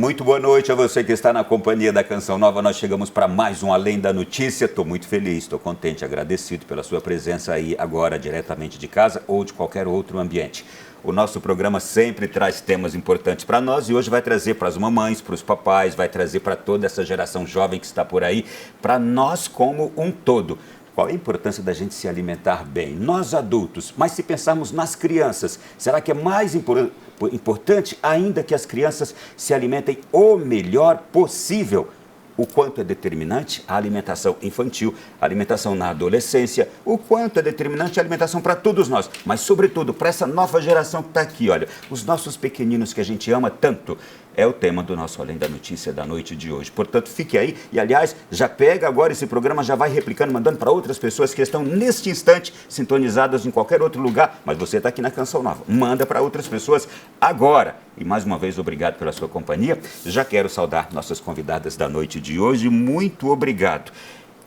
Muito boa noite a você que está na companhia da Canção Nova. Nós chegamos para mais um Além da Notícia. Estou muito feliz, estou contente, agradecido pela sua presença aí agora, diretamente de casa ou de qualquer outro ambiente. O nosso programa sempre traz temas importantes para nós e hoje vai trazer para as mamães, para os papais, vai trazer para toda essa geração jovem que está por aí, para nós como um todo. Qual é a importância da gente se alimentar bem? Nós adultos, mas se pensarmos nas crianças, será que é mais importante ainda que as crianças se alimentem o melhor possível? O quanto é determinante a alimentação infantil, a alimentação na adolescência, o quanto é determinante a alimentação para todos nós, mas sobretudo para essa nova geração que está aqui, olha, os nossos pequeninos que a gente ama tanto. É o tema do nosso Além da Notícia da noite de hoje. Portanto, fique aí e, aliás, já pega agora esse programa, já vai replicando, mandando para outras pessoas que estão neste instante sintonizadas em qualquer outro lugar, mas você está aqui na Canção Nova. Manda para outras pessoas agora. E mais uma vez, obrigado pela sua companhia. Já quero saudar nossas convidadas da noite de hoje. Muito obrigado.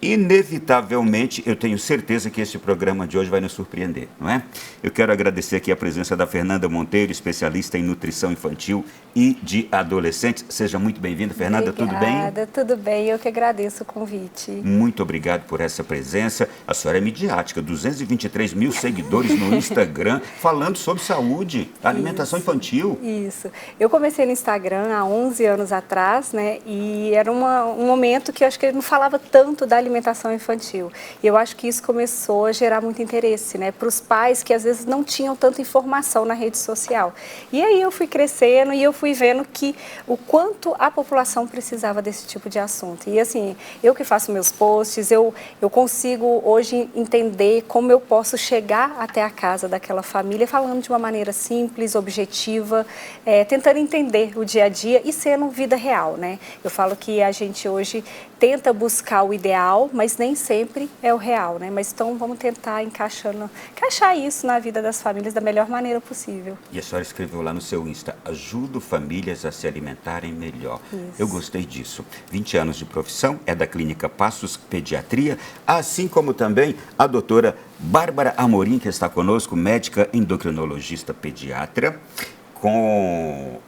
Inevitavelmente, eu tenho certeza que esse programa de hoje vai nos surpreender, não é? Eu quero agradecer aqui a presença da Fernanda Monteiro, especialista em nutrição infantil e de adolescentes. Seja muito bem-vinda, Fernanda, Obrigada, tudo bem? Obrigada, tudo bem. Eu que agradeço o convite. Muito obrigado por essa presença. A senhora é midiática, 223 mil seguidores no Instagram, falando sobre saúde, alimentação infantil. Isso. Eu comecei no Instagram há 11 anos atrás, né? E era um momento que eu acho que eu não falava tanto da alimentação infantil. E eu acho que isso começou a gerar muito interesse, né, para os pais que às vezes não tinham tanta informação na rede social. E aí eu fui crescendo e eu fui vendo que o quanto a população precisava desse tipo de assunto. E assim, eu que faço meus posts, eu consigo hoje entender como eu posso chegar até a casa daquela família falando de uma maneira simples, objetiva, tentando entender o dia a dia e sendo vida real, né? Eu falo que a gente hoje tenta buscar o ideal, mas nem sempre é o real, né? Mas então vamos tentar encaixar isso na vida das famílias da melhor maneira possível. E a senhora escreveu lá no seu Insta, ajudo famílias a se alimentarem melhor. Isso. Eu gostei disso. 20 anos de profissão, é da Clínica Passos Pediatria, assim como também a doutora Bárbara Amorim, que está conosco, médica endocrinologista pediatra, com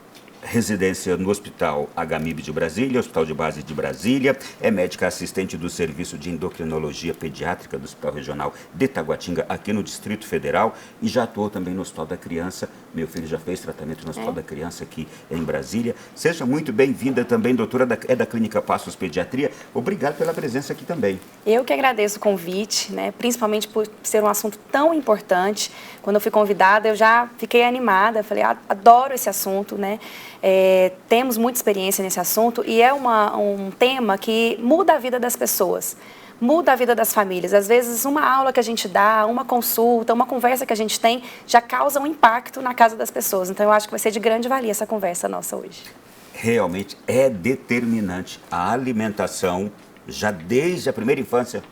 residência no Hospital HMIB de Brasília, Hospital de Base de Brasília, é médica assistente do Serviço de Endocrinologia Pediátrica do Hospital Regional de Taguatinga, aqui no Distrito Federal, e já atuou também no Hospital da Criança. Meu filho já fez tratamento no Hospital da Criança aqui em Brasília. Seja muito bem-vinda também, doutora, da Clínica Passos Pediatria. Obrigado pela presença aqui também. Eu que agradeço o convite, né, principalmente por ser um assunto tão importante. Quando eu fui convidada, eu já fiquei animada, falei, adoro esse assunto, né? Temos muita experiência nesse assunto e é um tema que muda a vida das pessoas, muda a vida das famílias. Às vezes, uma aula que a gente dá, uma consulta, uma conversa que a gente tem, já causa um impacto na casa das pessoas. Então, eu acho que vai ser de grande valia essa conversa nossa hoje. Realmente é determinante a alimentação, já desde a primeira infância.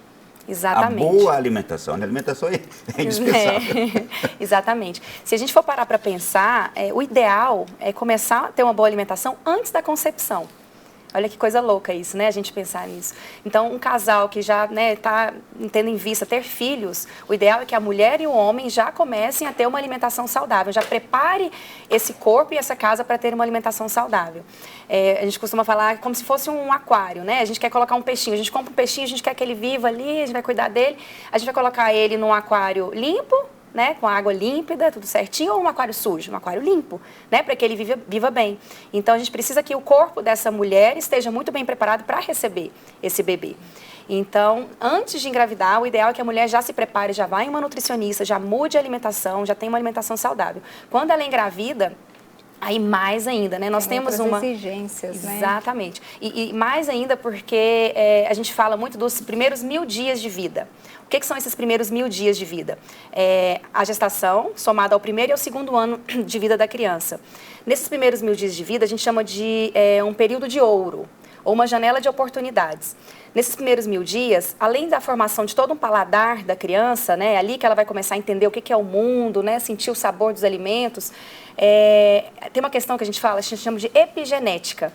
Exatamente. A boa alimentação. A alimentação é indispensável. Exatamente. Se a gente for parar para pensar, o ideal é começar a ter uma boa alimentação antes da concepção. Olha que coisa louca isso, né? A gente pensar nisso. Então, um casal que já está tendo em vista ter filhos, o ideal é que a mulher e o homem já comecem a ter uma alimentação saudável, já prepare esse corpo e essa casa para ter uma alimentação saudável. A gente costuma falar como se fosse um aquário, né? A gente quer colocar um peixinho, a gente compra um peixinho, a gente quer que ele viva ali, a gente vai cuidar dele, a gente vai colocar ele num aquário limpo, né, com água límpida, tudo certinho, ou um aquário sujo? Um aquário limpo, né, para que ele viva bem. Então, a gente precisa que o corpo dessa mulher esteja muito bem preparado para receber esse bebê. Então, antes de engravidar, o ideal é que a mulher já se prepare, já vá em uma nutricionista, já mude a alimentação, já tenha uma alimentação saudável. Quando ela engravida, aí mais ainda, né? Nós temos uma exigências, né? Exatamente. E mais ainda porque a gente fala muito dos primeiros 1000 dias de vida. O que são esses primeiros 1000 dias de vida? A gestação, somada ao primeiro e ao segundo ano de vida da criança. Nesses primeiros 1000 dias de vida, a gente chama de um período de ouro, ou uma janela de oportunidades. Nesses primeiros 1000 dias, além da formação de todo um paladar da criança, né, é ali que ela vai começar a entender o que é o mundo, né, sentir o sabor dos alimentos, tem uma questão que a gente chama de epigenética.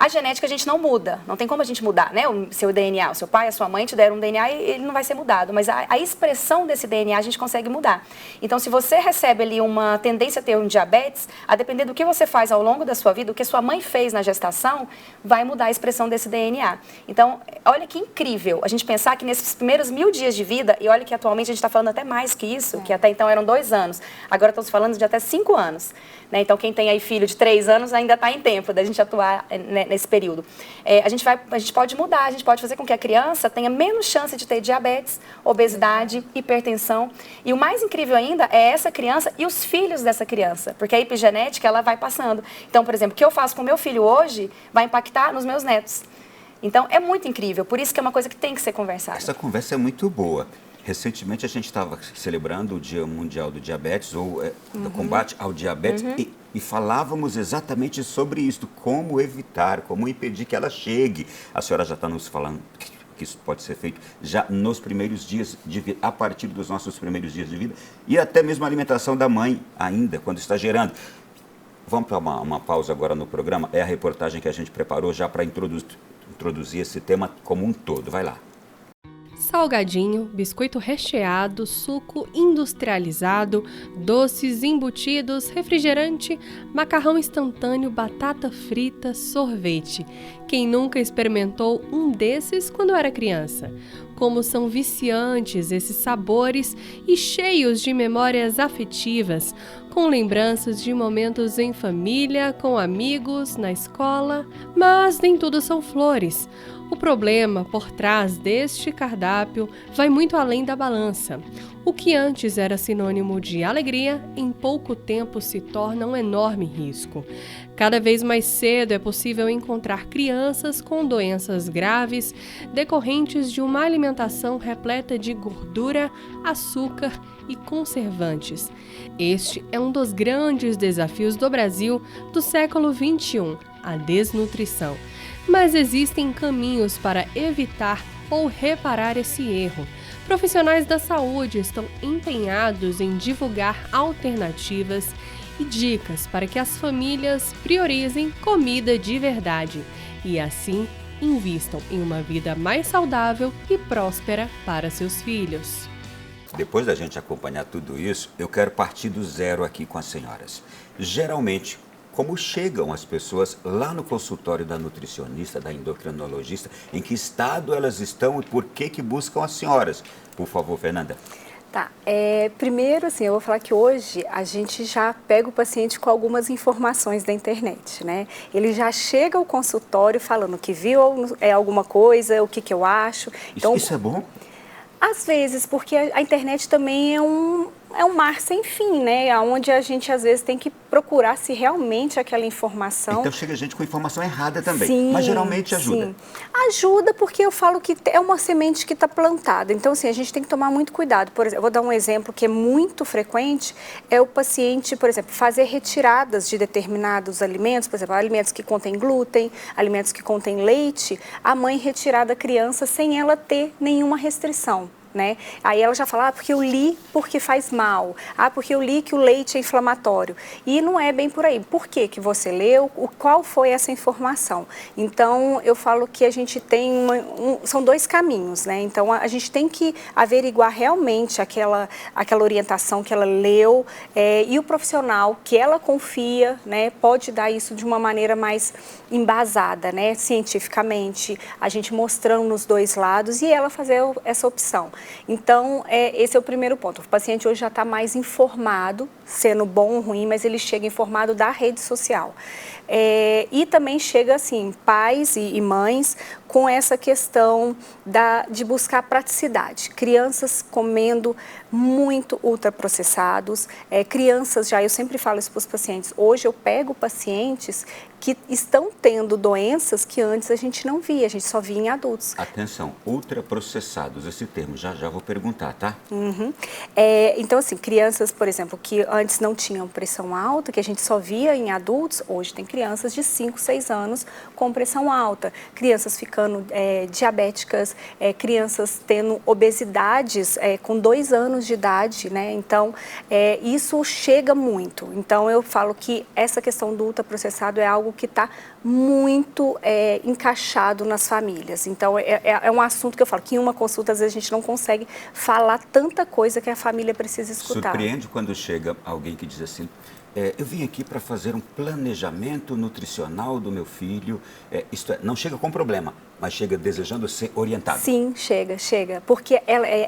A genética a gente não muda, não tem como a gente mudar, né? O seu DNA, o seu pai, a sua mãe te deram um DNA e ele não vai ser mudado, mas a expressão desse DNA a gente consegue mudar. Então, se você recebe ali uma tendência a ter um diabetes, a depender do que você faz ao longo da sua vida, o que a sua mãe fez na gestação, vai mudar a expressão desse DNA. Então, olha que incrível a gente pensar que nesses primeiros 1000 dias de vida, e olha que atualmente a gente está falando até mais que isso, que até então eram 2 anos, agora estamos falando de até 5 anos. Né? Então, quem tem aí filho de 3 anos ainda está em tempo da gente atuar nesse período. A gente pode mudar, a gente pode fazer com que a criança tenha menos chance de ter diabetes, obesidade, hipertensão. E o mais incrível ainda é essa criança e os filhos dessa criança, porque a epigenética ela vai passando. Então, por exemplo, o que eu faço com o meu filho hoje vai impactar nos meus netos. Então, é muito incrível, por isso que é uma coisa que tem que ser conversada. Essa conversa é muito boa. Recentemente a gente estava celebrando o Dia Mundial do Diabetes, ou do combate ao diabetes, e falávamos exatamente sobre isso, como evitar, como impedir que ela chegue. A senhora já está nos falando que isso pode ser feito já nos primeiros dias de vida, a partir dos nossos primeiros dias de vida, e até mesmo a alimentação da mãe ainda, quando está gerando. Vamos para uma pausa agora no programa, é a reportagem que a gente preparou já para introduzir esse tema como um todo. Vai lá. Salgadinho, biscoito recheado, suco industrializado, doces embutidos, refrigerante, macarrão instantâneo, batata frita, sorvete. Quem nunca experimentou um desses quando era criança? Como são viciantes esses sabores e cheios de memórias afetivas, com lembranças de momentos em família, com amigos, na escola. Mas nem tudo são flores. O problema por trás deste cardápio vai muito além da balança. O que antes era sinônimo de alegria, em pouco tempo se torna um enorme risco. Cada vez mais cedo é possível encontrar crianças com doenças graves decorrentes de uma alimentação repleta de gordura, açúcar e conservantes. Este é um dos grandes desafios do Brasil do século XXI, a desnutrição. Mas existem caminhos para evitar ou reparar esse erro. Profissionais da saúde estão empenhados em divulgar alternativas e dicas para que as famílias priorizem comida de verdade e, assim, invistam em uma vida mais saudável e próspera para seus filhos. Depois da gente acompanhar tudo isso, eu quero partir do zero aqui com as senhoras. Geralmente, como chegam as pessoas lá no consultório da nutricionista, da endocrinologista, em que estado elas estão e por que buscam as senhoras? Por favor, Fernanda. Tá, primeiro assim, eu vou falar que hoje a gente já pega o paciente com algumas informações da internet, né? Ele já chega ao consultório falando que viu alguma coisa, o que eu acho. Então, isso é bom? Às vezes, porque a internet também é um mar sem fim, né? Onde a gente, às vezes, tem que procurar se realmente aquela informação... Então, chega gente com informação errada também, sim, mas geralmente ajuda. Sim. Ajuda porque eu falo que é uma semente que está plantada. Então, assim, a gente tem que tomar muito cuidado. Por exemplo, eu vou dar um exemplo que é muito frequente, é o paciente, por exemplo, fazer retiradas de determinados alimentos, por exemplo, alimentos que contêm glúten, alimentos que contêm leite, a mãe retirar da criança sem ela ter nenhuma restrição. Né? Aí ela já fala, porque eu li porque faz mal, porque eu li que o leite é inflamatório. E não é bem por aí. Por que você leu? Qual foi essa informação? Então, eu falo que a gente tem são 2 caminhos, né? Então, a gente tem que averiguar realmente aquela orientação que ela leu e o profissional que ela confia, né, pode dar isso de uma maneira mais embasada, né, cientificamente, a gente mostrando nos 2 lados e ela fazer essa opção. Então, esse é o primeiro ponto. O paciente hoje já está mais informado, sendo bom ou ruim, mas ele chega informado da rede social. E também chega, assim, pais e mães com essa questão de buscar praticidade. Crianças comendo muito ultraprocessados, crianças eu sempre falo isso para os pacientes, hoje eu pego pacientes que estão tendo doenças que antes a gente não via, a gente só via em adultos. Atenção, ultraprocessados, esse termo, já vou perguntar, tá? Uhum. Então, assim, crianças, por exemplo, que antes não tinham pressão alta, que a gente só via em adultos, hoje tem crianças de 5, 6 anos com pressão alta, crianças ficando diabéticas, crianças tendo obesidades com 2 anos de idade, né? Então, isso chega muito. Então, eu falo que essa questão do ultraprocessado é algo algo que está muito encaixado nas famílias. Então, é um assunto que eu falo que em uma consulta, às vezes, a gente não consegue falar tanta coisa que a família precisa escutar. Surpreende quando chega alguém que diz assim, eu vim aqui para fazer um planejamento nutricional do meu filho, isto é, não chega com problema, mas chega desejando ser orientado. Sim, chega. Porque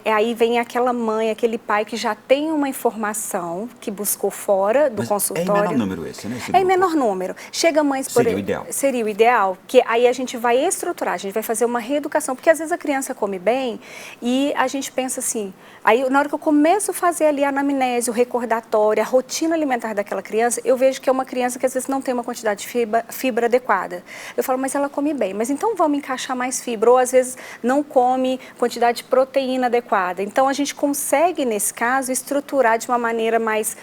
aí vem aquela mãe, aquele pai que já tem uma informação que buscou fora do consultório. É em menor número esse, né? É em menor número. Chega mães... Seria o ideal. Seria o ideal, que aí a gente vai estruturar, a gente vai fazer uma reeducação, porque às vezes a criança come bem e a gente pensa assim, aí na hora que eu começo a fazer ali a anamnese, o recordatório, a rotina alimentar daquela criança, eu vejo que é uma criança que às vezes não tem uma quantidade de fibra adequada. Eu falo, mas ela come bem, mas então vamos encaixar mais fibra, ou às vezes não come quantidade de proteína adequada. Então a gente consegue, nesse caso, estruturar de uma maneira mais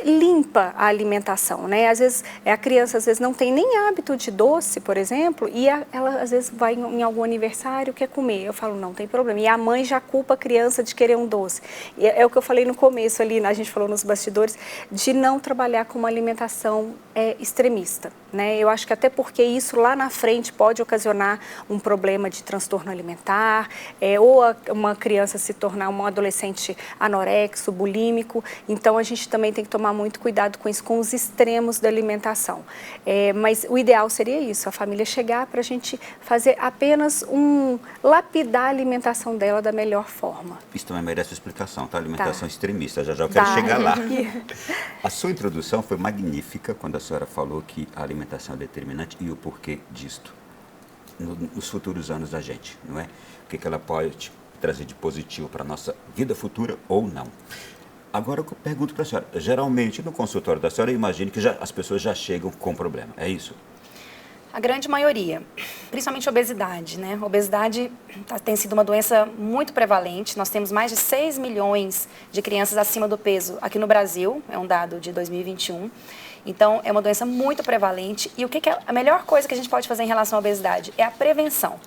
limpa a alimentação, né? Às vezes a criança às vezes não tem nem hábito de doce, por exemplo, e ela às vezes vai em algum aniversário, quer comer. Eu falo, não tem problema. E a mãe já culpa a criança de querer um doce. E é o que eu falei no começo ali, a gente falou nos bastidores, de não trabalhar com uma alimentação extremista, né? Eu acho que até porque isso lá na frente pode ocasionar um problema de transtorno alimentar, ou uma criança se tornar um adolescente anorexo, bulímico. Então a gente também tem que tomar muito cuidado com isso, com os extremos da alimentação. Mas o ideal seria isso, a família chegar para a gente fazer apenas lapidar a alimentação dela da melhor forma. Isso também merece explicação, tá? Alimentação extremista, já eu quero chegar lá. A sua introdução foi magnífica quando a senhora falou que a alimentação é determinante e o porquê disto nos futuros anos da gente, não é? O que ela pode trazer de positivo para a nossa vida futura ou não. Agora eu pergunto para a senhora, geralmente no consultório da senhora eu imagino que as pessoas já chegam com problema, é isso? A grande maioria, principalmente obesidade, né? Obesidade tem sido uma doença muito prevalente. Nós temos mais de 6 milhões de crianças acima do peso aqui no Brasil, é um dado de 2021. Então, é uma doença muito prevalente. E o que é a melhor coisa que a gente pode fazer em relação à obesidade? É a prevenção.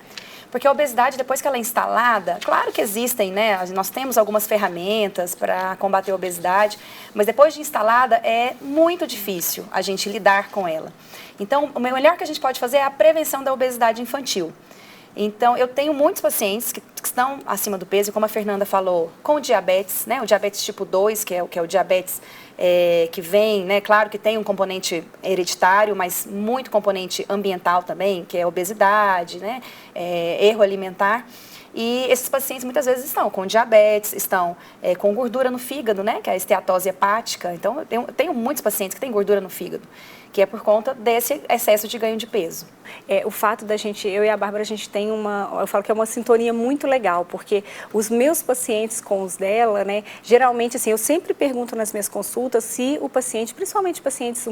Porque a obesidade, depois que ela é instalada, claro que existem, né? Nós temos algumas ferramentas para combater a obesidade, mas depois de instalada é muito difícil a gente lidar com ela. Então, o melhor que a gente pode fazer é a prevenção da obesidade infantil. Então, eu tenho muitos pacientes que estão acima do peso, como a Fernanda falou, com diabetes, né? O diabetes tipo 2, que é o diabetes que vem, né? Claro que tem um componente hereditário, mas muito componente ambiental também, que é a obesidade, né? Erro alimentar. E esses pacientes muitas vezes estão com diabetes, estão com gordura no fígado, né? Que é a esteatose hepática. Então, eu tenho muitos pacientes que têm gordura no fígado, que é por conta desse excesso de ganho de peso. O fato da gente, eu e a Bárbara, a gente tem eu falo que é uma sintonia muito legal, porque os meus pacientes com os dela, né, geralmente, assim, eu sempre pergunto nas minhas consultas se o paciente, principalmente pacientes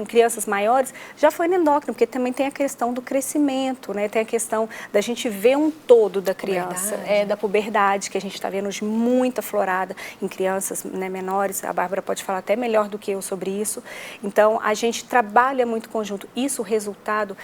crianças maiores, já foi no endócrino, porque também tem a questão do crescimento, né, tem a questão da gente ver um todo da criança, da puberdade, que a gente está vendo hoje muito aflorada em crianças, né, menores. A Bárbara pode falar até melhor do que eu sobre isso. Então, a gente trabalha muito conjunto. Isso, o resultado,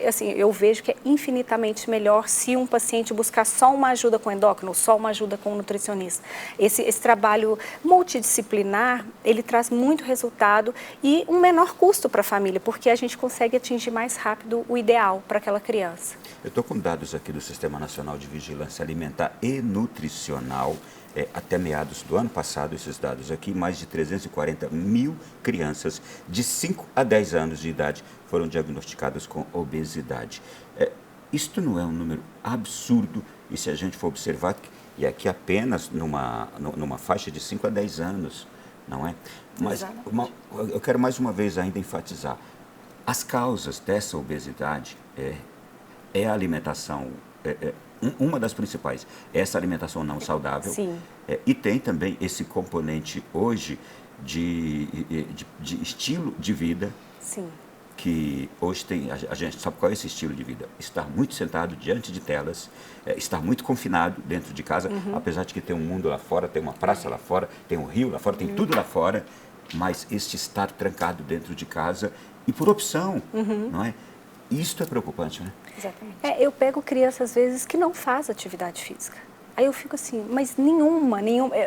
assim, eu vejo que é infinitamente melhor se um paciente buscar só uma ajuda com endócrino, ou só uma ajuda com um nutricionista. Esse trabalho multidisciplinar, ele traz muito resultado e um menor custo para a família, porque a gente consegue atingir mais rápido o ideal para aquela criança. Eu estou com dados aqui do Sistema Nacional de Vigilância Alimentar e Nutricional. Até meados do ano passado, esses dados aqui, mais de 340 mil crianças de 5 a 10 anos de idade foram diagnosticadas com obesidade. Isto não é um número absurdo, e se a gente for observar, e aqui apenas numa faixa de 5 a 10 anos, não é? Mas eu quero mais uma vez ainda enfatizar, as causas dessa obesidade é a alimentação, uma das principais, é essa alimentação não saudável. Sim. E tem também esse componente hoje de estilo de vida. Sim. Que hoje tem, a gente sabe qual é esse estilo de vida? Estar muito sentado diante de telas, estar muito confinado dentro de casa, apesar de que tem um mundo lá fora, tem uma praça lá fora, tem um rio lá fora, tem tudo lá fora, mas este estar trancado dentro de casa e por opção, não é? Isto é preocupante, né? Exatamente. Eu pego crianças, às vezes, que não faz atividade física. Aí eu fico assim, mas nenhuma,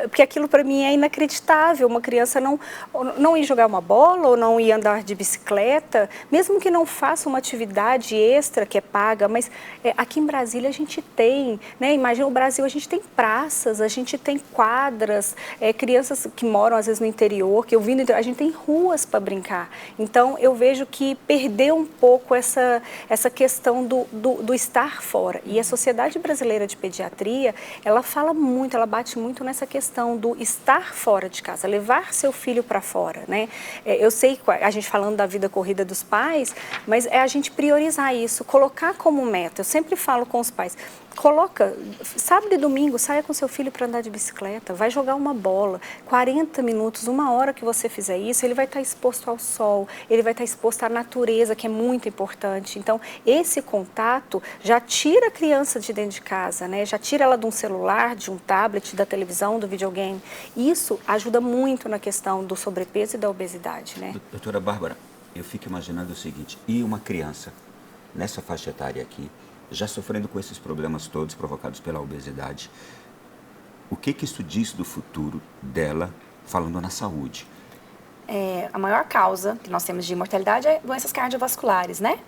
porque aquilo para mim é inacreditável, uma criança não ir jogar uma bola ou não ir andar de bicicleta, mesmo que não faça uma atividade extra que é paga, mas aqui em Brasília a gente tem, né? Imagina o Brasil, a gente tem praças, a gente tem quadras, crianças que moram às vezes no interior, que eu vim do interior, a gente tem ruas para brincar. Então eu vejo que perdeu um pouco essa questão do estar fora. E a Sociedade Brasileira de Pediatria, ela fala muito, ela bate muito nessa questão do estar fora de casa, levar seu filho para fora, né? Eu sei, a gente falando da vida corrida dos pais, mas é a gente priorizar isso, colocar como meta. Eu sempre falo com os pais, coloca, sábado e domingo, saia com seu filho para andar de bicicleta, vai jogar uma bola, 40 minutos, 1 hora que você fizer isso, ele vai estar exposto ao sol, ele vai estar exposto à natureza, que é muito importante. Então, esse contato já tira a criança de dentro de casa, né? Já tira ela de um celular, de um tablet, da televisão, do videogame. Isso ajuda muito na questão do sobrepeso e da obesidade, né? Doutora Bárbara, eu fico imaginando o seguinte, e uma criança nessa faixa etária aqui, já sofrendo com esses problemas todos provocados pela obesidade, o que isso diz do futuro dela, falando na saúde? A maior causa que nós temos de mortalidade é doenças cardiovasculares, né?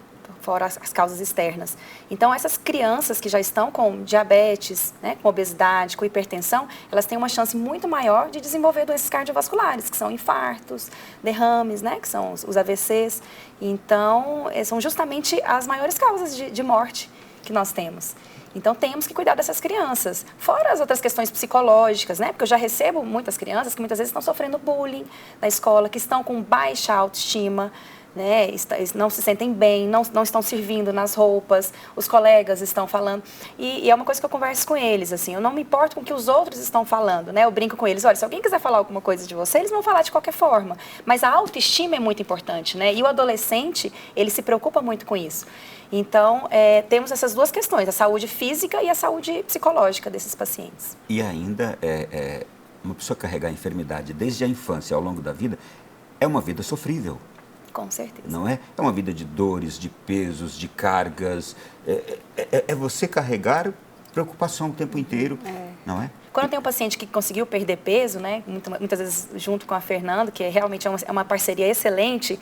Fora as causas externas. Então, essas crianças que já estão com diabetes, né, com obesidade, com hipertensão, elas têm uma chance muito maior de desenvolver doenças cardiovasculares, que são infartos, derrames, né, que são os AVCs. Então, são justamente as maiores causas de morte que nós temos. Então, temos que cuidar dessas crianças. Fora as outras questões psicológicas, né? Porque eu já recebo muitas crianças que muitas vezes estão sofrendo bullying na escola, que estão com baixa autoestima, né? Não se sentem bem, não estão servindo nas roupas, os colegas estão falando. E é uma coisa que eu converso com eles, assim, eu não me importo com o que os outros estão falando, né? Eu brinco com eles, olha, se alguém quiser falar alguma coisa de você, eles vão falar de qualquer forma. Mas a autoestima é muito importante, né? E o adolescente, ele se preocupa muito com isso. Então, temos essas duas questões, a saúde física e a saúde psicológica desses pacientes. E ainda, uma pessoa carregar a enfermidade desde a infância ao longo da vida, é uma vida sofrível. Com certeza. Não é? É uma vida de dores, de pesos, de cargas. É você carregar preocupação o tempo inteiro, não é? Quando tem um paciente que conseguiu perder peso, né, muitas vezes junto com a Fernanda, que realmente é uma parceria excelente,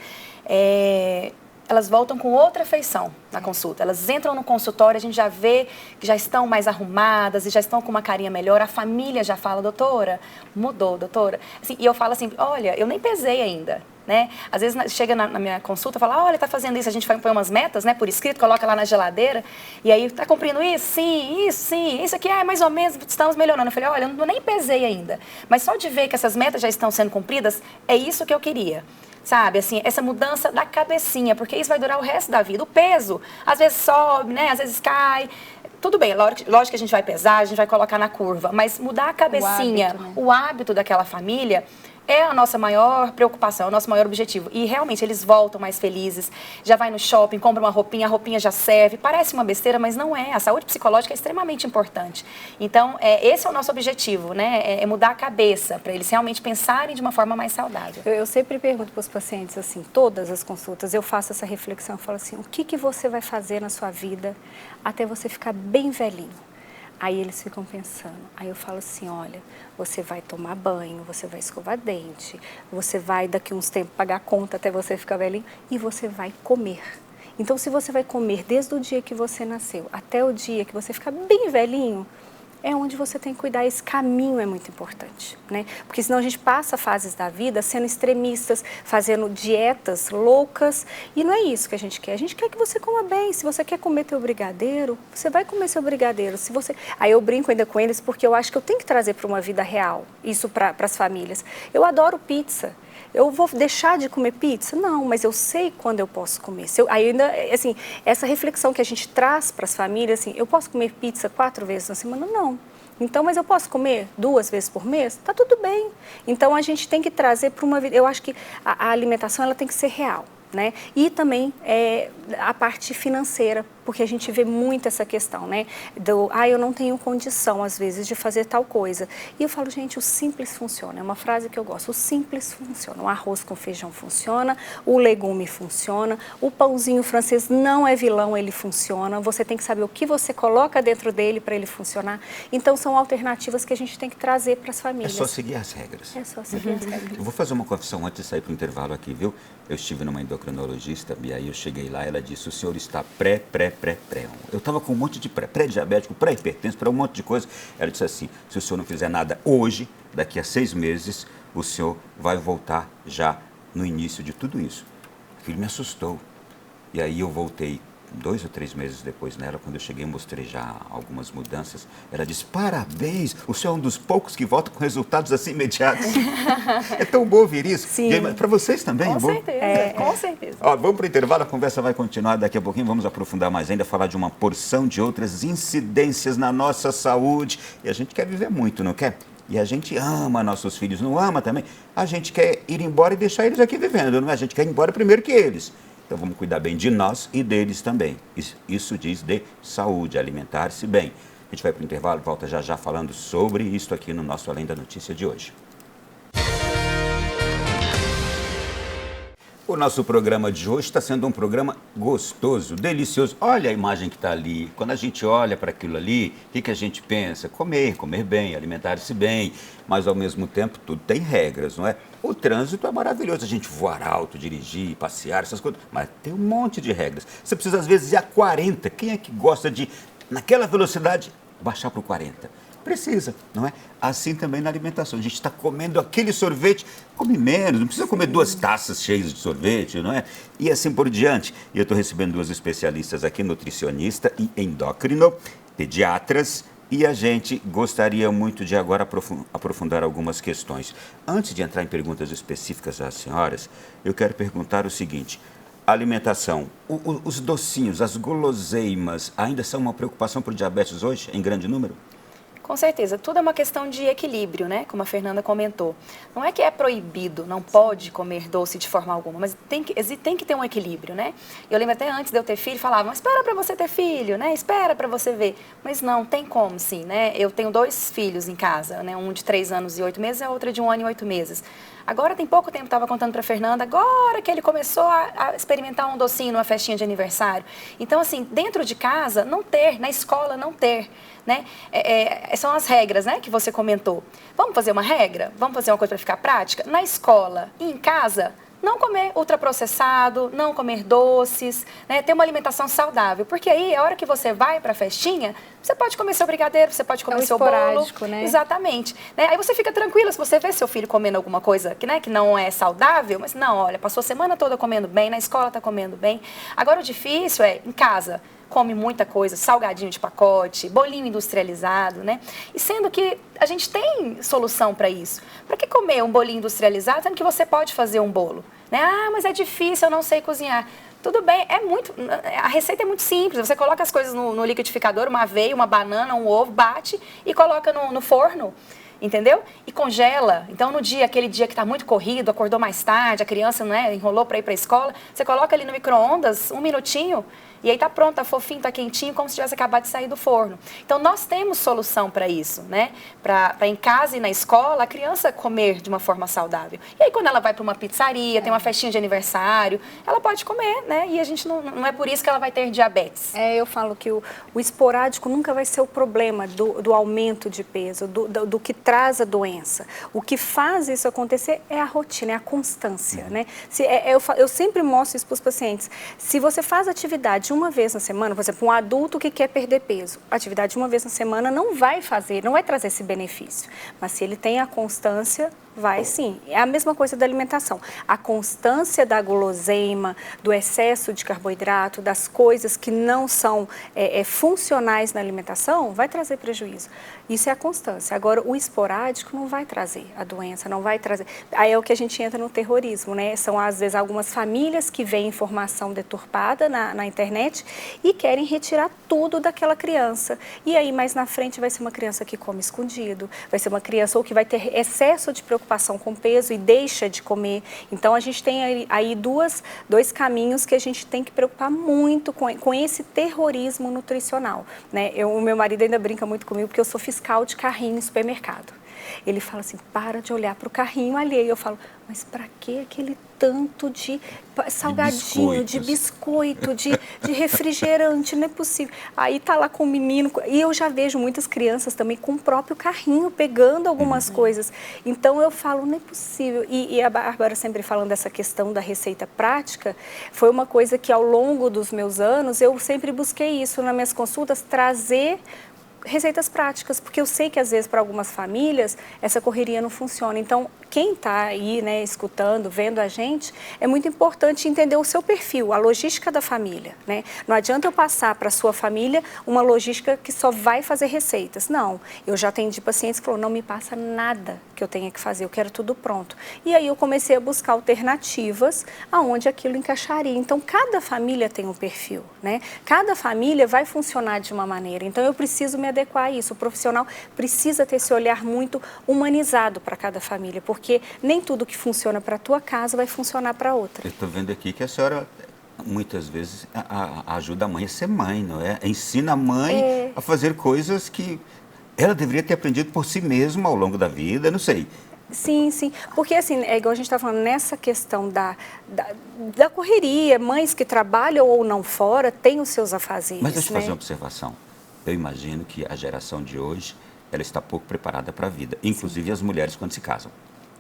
elas voltam com outra feição na consulta. Elas entram no consultório, a gente já vê que já estão mais arrumadas e já estão com uma carinha melhor. A família já fala, doutora, mudou, doutora. Assim, e eu falo assim, olha, eu nem pesei ainda. Né? Às vezes chega na minha consulta e fala, olha, está fazendo isso, a gente põe umas metas, né, por escrito, coloca lá na geladeira, e aí, está cumprindo isso? Sim, isso aqui é mais ou menos, estamos melhorando. Eu falei, olha, eu nem pesei ainda, mas só de ver que essas metas já estão sendo cumpridas, é isso que eu queria. Sabe, assim, essa mudança da cabecinha, porque isso vai durar o resto da vida. O peso, às vezes sobe, né, às vezes cai. Tudo bem, lógico que a gente vai pesar, a gente vai colocar na curva, mas mudar a cabecinha, o hábito daquela família, é a nossa maior preocupação, é o nosso maior objetivo. E realmente eles voltam mais felizes, já vai no shopping, compra uma roupinha, a roupinha já serve. Parece uma besteira, mas não é. A saúde psicológica é extremamente importante. Então, esse é o nosso objetivo, né? É mudar a cabeça, para eles realmente pensarem de uma forma mais saudável. Eu sempre pergunto para os pacientes, assim, todas as consultas, eu faço essa reflexão, eu falo assim, o que você vai fazer na sua vida até você ficar bem velhinho? Aí eles ficam pensando, aí eu falo assim, olha, você vai tomar banho, você vai escovar dente, você vai daqui uns tempos pagar conta até você ficar velhinho e você vai comer. Então, se você vai comer desde o dia que você nasceu até o dia que você ficar bem velhinho, é onde você tem que cuidar. Esse caminho é muito importante, né? Porque senão a gente passa fases da vida sendo extremistas, fazendo dietas loucas, e não é isso que a gente quer. A gente quer que você coma bem. Se você quer comer teu brigadeiro, você vai comer seu brigadeiro. Aí eu brinco ainda com eles, porque eu acho que eu tenho que trazer para uma vida real, isso para as famílias. Eu adoro pizza. Eu vou deixar de comer pizza? Não, mas eu sei quando eu posso comer. Aí ainda, assim, essa reflexão que a gente traz para as famílias, assim, eu posso comer pizza 4 vezes na semana? Não. Então, mas eu posso comer 2 vezes por mês? Tá tudo bem. Então, a gente tem que trazer para uma vida. Eu acho que a alimentação ela tem que ser real, né? E também a parte financeira porque a gente vê muito essa questão, né? Eu não tenho condição, às vezes, de fazer tal coisa. E eu falo, gente, o simples funciona. É uma frase que eu gosto. O simples funciona. O arroz com feijão funciona, o legume funciona, o pãozinho francês não é vilão, ele funciona. Você tem que saber o que você coloca dentro dele para ele funcionar. Então, são alternativas que a gente tem que trazer para as famílias. É só seguir as regras. É só seguir as regras. Eu vou fazer uma confissão antes de sair para o intervalo aqui, viu? Eu estive numa endocrinologista e aí eu cheguei lá, ela disse, o senhor está pré. Eu estava com um monte de pré-diabético, pré-hipertenso, um monte de coisa. Ela disse assim, se o senhor não fizer nada hoje, daqui a 6 meses, o senhor vai voltar já no início de tudo isso. Aquilo me assustou. E aí eu voltei 2 ou 3 meses depois nela, quando eu cheguei, mostrei já algumas mudanças. Ela disse, parabéns, o senhor é um dos poucos que volta com resultados assim imediatos. É tão bom ouvir isso. Sim. Para vocês também com é bom? Certeza, com certeza. Ó, vamos para o intervalo, a conversa vai continuar daqui a pouquinho, vamos aprofundar mais ainda, falar de uma porção de outras incidências na nossa saúde. E a gente quer viver muito, não quer? E a gente ama nossos filhos, não ama também? A gente quer ir embora e deixar eles aqui vivendo, não é? A gente quer ir embora primeiro que eles. Então vamos cuidar bem de nós e deles também. Isso diz de saúde, alimentar-se bem. A gente vai para o intervalo, volta já já falando sobre isso aqui no nosso Além da Notícia de hoje. O nosso programa de hoje está sendo um programa gostoso, delicioso. Olha a imagem que está ali. Quando a gente olha para aquilo ali, o que a gente pensa? Comer bem, alimentar-se bem. Mas, ao mesmo tempo, tudo tem regras, não é? O trânsito é maravilhoso, a gente voar alto, dirigir, passear, essas coisas. Mas tem um monte de regras. Você precisa, às vezes, ir a 40. Quem é que gosta de, naquela velocidade, baixar para o 40? Precisa, não é? Assim também na alimentação. A gente está comendo aquele sorvete, come menos, não precisa comer 2 taças cheias de sorvete, não é? E assim por diante. E eu estou recebendo 2 especialistas aqui, nutricionista e endócrino, pediatras, e a gente gostaria muito de agora aprofundar algumas questões. Antes de entrar em perguntas específicas às senhoras, eu quero perguntar o seguinte: a alimentação, os docinhos, as guloseimas, ainda são uma preocupação para o diabetes hoje, em grande número? Com certeza, tudo é uma questão de equilíbrio, né? Como a Fernanda comentou. Não é que é proibido, não pode comer doce de forma alguma, mas tem que ter um equilíbrio, né? Eu lembro até antes de eu ter filho, falavam, espera para você ter filho, né? Espera para você ver. Mas não, tem como sim, né? Eu tenho 2 filhos em casa, né? Um de 3 anos e 8 meses e a outra de 1 ano e 8 meses. Agora tem pouco tempo, estava contando para a Fernanda, agora que ele começou a experimentar um docinho numa festinha de aniversário. Então, assim, dentro de casa, não ter, na escola, não ter, né? São as regras, né, que você comentou. Vamos fazer uma regra? Vamos fazer uma coisa para ficar prática? Na escola e em casa, não comer ultraprocessado, não comer doces, né? Ter uma alimentação saudável. Porque aí, a hora que você vai para a festinha, você pode comer seu brigadeiro, você pode comer seu bolo. Né? Exatamente. Né? Aí você fica tranquila se você vê seu filho comendo alguma coisa que não é saudável, mas não, olha, passou a semana toda comendo bem, na escola está comendo bem. Agora o difícil é, em casa, come muita coisa, salgadinho de pacote, bolinho industrializado, né? E sendo que a gente tem solução para isso. Para que comer um bolinho industrializado, sendo que você pode fazer um bolo? Né? Ah, mas é difícil, eu não sei cozinhar. Tudo bem, a receita é muito simples. Você coloca as coisas no liquidificador, uma aveia, uma banana, um ovo, bate e coloca no forno. Entendeu? E congela. Então, aquele dia que está muito corrido, acordou mais tarde, a criança, né, enrolou para ir para a escola, você coloca ali no micro-ondas 1 minutinho e aí tá pronto, tá fofinho, tá quentinho, como se tivesse acabado de sair do forno. Então, nós temos solução para isso, né? Para em casa e na escola, a criança comer de uma forma saudável. E aí, quando ela vai para uma pizzaria, tem uma festinha de aniversário, ela pode comer, né? E a gente não é por isso que ela vai ter diabetes. Eu falo que o esporádico nunca vai ser o problema do aumento de peso, do que traz a doença. O que faz isso acontecer é a rotina, é a constância, né? Eu sempre mostro isso para os pacientes. Se você faz atividade uma vez na semana, por exemplo, um adulto que quer perder peso, atividade uma vez na semana não vai trazer esse benefício. Mas se ele tem a constância, vai sim. É a mesma coisa da alimentação. A constância da guloseima, do excesso de carboidrato, das coisas que não são funcionais na alimentação, vai trazer prejuízo. Isso é a constância. Agora, o esporádico não vai trazer a doença, não vai trazer. Aí é o que a gente entra no terrorismo, né? São, às vezes, algumas famílias que veem informação deturpada na internet e querem retirar tudo daquela criança. E aí, mais na frente, vai ser uma criança que come escondido, vai ser uma criança ou que vai ter excesso de preocupação preocupação com peso e deixa de comer. Então, a gente tem aí dois caminhos que a gente tem que preocupar muito com esse terrorismo nutricional, né? O meu marido ainda brinca muito comigo porque eu sou fiscal de carrinho em supermercado. Ele fala assim, para de olhar para o carrinho alheio. Eu falo, mas para que aquele tanto de salgadinho, de biscoito, de refrigerante? Não é possível. Aí tá lá com o menino, e eu já vejo muitas crianças também com o próprio carrinho, pegando algumas coisas. Então eu falo, não é possível. E a Bárbara sempre falando dessa questão da receita prática, foi uma coisa que ao longo dos meus anos, eu sempre busquei isso nas minhas consultas, trazer receitas práticas, porque eu sei que às vezes para algumas famílias essa correria não funciona. Então, quem está aí, né, escutando, vendo a gente, é muito importante entender o seu perfil, a logística da família, né? Não adianta eu passar para a sua família uma logística que só vai fazer receitas. Não, eu já atendi pacientes que falaram, não me passa nada que eu tenha que fazer, eu quero tudo pronto. E aí eu comecei a buscar alternativas aonde aquilo encaixaria. Então, cada família tem um perfil, né? Cada família vai funcionar de uma maneira. Então, eu preciso me adequar a isso. O profissional precisa ter esse olhar muito humanizado para cada família, porque nem tudo que funciona para a tua casa vai funcionar para outra. Eu estou vendo aqui que a senhora muitas vezes ajuda a mãe a ser mãe, não é? Ensina a mãe a fazer coisas que ela deveria ter aprendido por si mesma ao longo da vida, não sei. Sim, sim, porque assim, é igual a gente está falando, nessa questão da correria, mães que trabalham ou não fora, têm os seus afazeres. Mas deixa eu fazer né? uma observação. Eu imagino que a geração de hoje, ela está pouco preparada para a vida, inclusive as mulheres quando se casam.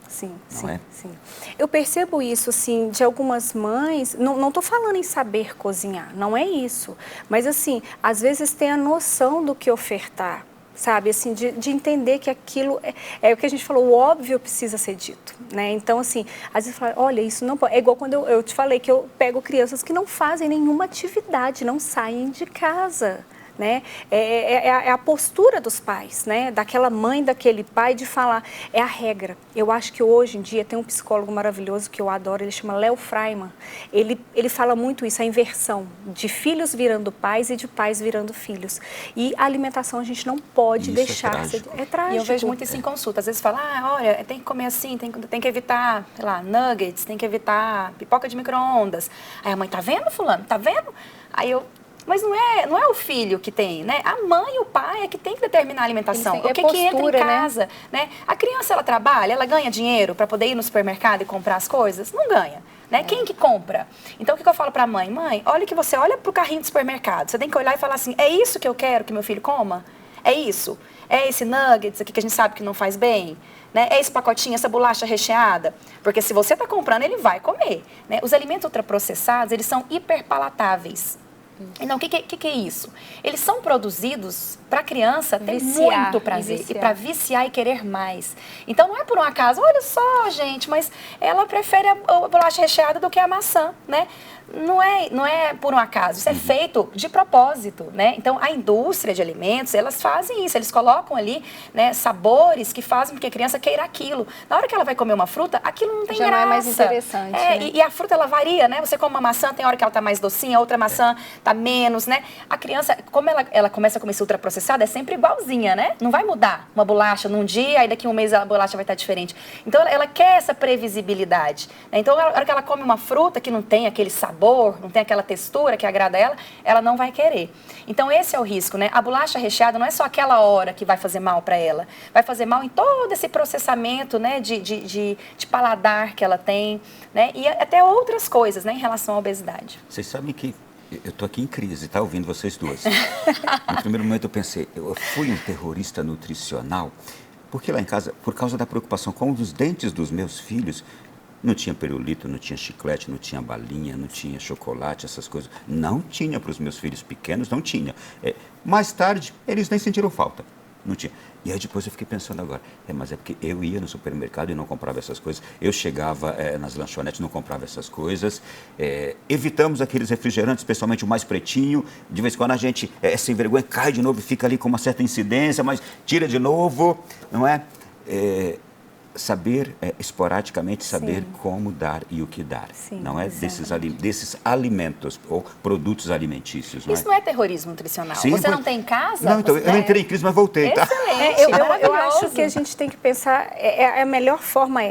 Sim, não sim, é? sim. Eu percebo isso, assim, de algumas mães, não estou falando em saber cozinhar, não é isso. Mas, assim, às vezes tem a noção do que ofertar, sabe? Assim, de entender que aquilo é o que a gente falou, o óbvio precisa ser dito, né? Então, assim, às vezes fala, olha, isso não pode. É igual quando eu te falei que eu pego crianças que não fazem nenhuma atividade, não saem de casa. Né? É a postura dos pais, né? Daquela mãe, daquele pai, de falar, é a regra. Eu acho que hoje em dia tem um psicólogo maravilhoso que eu adoro, ele chama Léo Freiman. Ele fala muito isso, a inversão de filhos virando pais e de pais virando filhos. E a alimentação a gente não pode Isso deixar trágico. É trágico. E eu vejo muito isso em consulta. Às vezes fala, olha, tem que comer assim, tem que evitar, sei lá, nuggets, tem que evitar pipoca de micro-ondas. Aí a mãe, tá vendo, fulano? Tá vendo? Aí eu... Mas não é o filho que tem, né? A mãe e o pai é que tem que determinar a alimentação. O que entra em casa, né? A criança, ela trabalha, ela ganha dinheiro para poder ir no supermercado e comprar as coisas? Não ganha, né? Quem que compra? Então, o que eu falo para a mãe? Mãe, olha que você olha para o carrinho do supermercado. Você tem que olhar e falar assim, é isso que eu quero que meu filho coma? É isso? É esse nuggets aqui que a gente sabe que não faz bem? Né? É esse pacotinho, essa bolacha recheada? Porque se você está comprando, ele vai comer, né? Os alimentos ultraprocessados, eles são hiperpalatáveis. Então, o que é isso? Eles são produzidos para a criança ter muito prazer e para viciar e querer mais. Então, não é por um acaso, olha só, gente, mas ela prefere a bolacha recheada do que a maçã, né? Não é por um acaso, isso é feito de propósito, né? Então, a indústria de alimentos, elas fazem isso, eles colocam ali, né, sabores que fazem com que a criança queira aquilo. Na hora que ela vai comer uma fruta, aquilo não tem graça. Já não é mais interessante, né? E a fruta, ela varia, né? Você come uma maçã, tem hora que ela tá mais docinha, outra maçã tá menos, né? A criança, como ela começa a comer esse ultraprocessado, é sempre igualzinha, né? Não vai mudar uma bolacha num dia, aí daqui a um mês a bolacha vai estar diferente. Então, ela quer essa previsibilidade, né? Então, na hora que ela come uma fruta que não tem aquele sabor, não tem aquela textura que agrada ela não vai querer. Então, esse é o risco, né? A bolacha recheada não é só aquela hora que vai fazer mal para ela, vai fazer mal em todo esse processamento, né, de paladar que ela tem, né? E até outras coisas, né, em relação à obesidade. Vocês sabem que eu estou aqui em crise, tá? Ouvindo vocês duas. No primeiro momento eu pensei, eu fui um terrorista nutricional, porque lá em casa, por causa da preocupação com os dentes dos meus filhos, não tinha pirulito, não tinha chiclete, não tinha balinha, não tinha chocolate, essas coisas. Não tinha para os meus filhos pequenos, não tinha. Mais tarde, eles nem sentiram falta. Não tinha. E aí depois eu fiquei pensando agora, mas é porque eu ia no supermercado e não comprava essas coisas. Eu chegava nas lanchonetes e não comprava essas coisas. Evitamos aqueles refrigerantes, especialmente o mais pretinho. De vez em quando a gente sem vergonha, cai de novo e fica ali com uma certa incidência, mas tira de novo, não é? saber, esporadicamente, saber Sim. como dar e o que dar. Sim, não é? Desses alimentos ou produtos alimentícios. Não Isso não é terrorismo nutricional. Sim, você não tem em casa? Não, então, você, eu entrei em crise, mas voltei, tá? Excelente, eu maravilhoso. acho que a gente tem que pensar, a melhor forma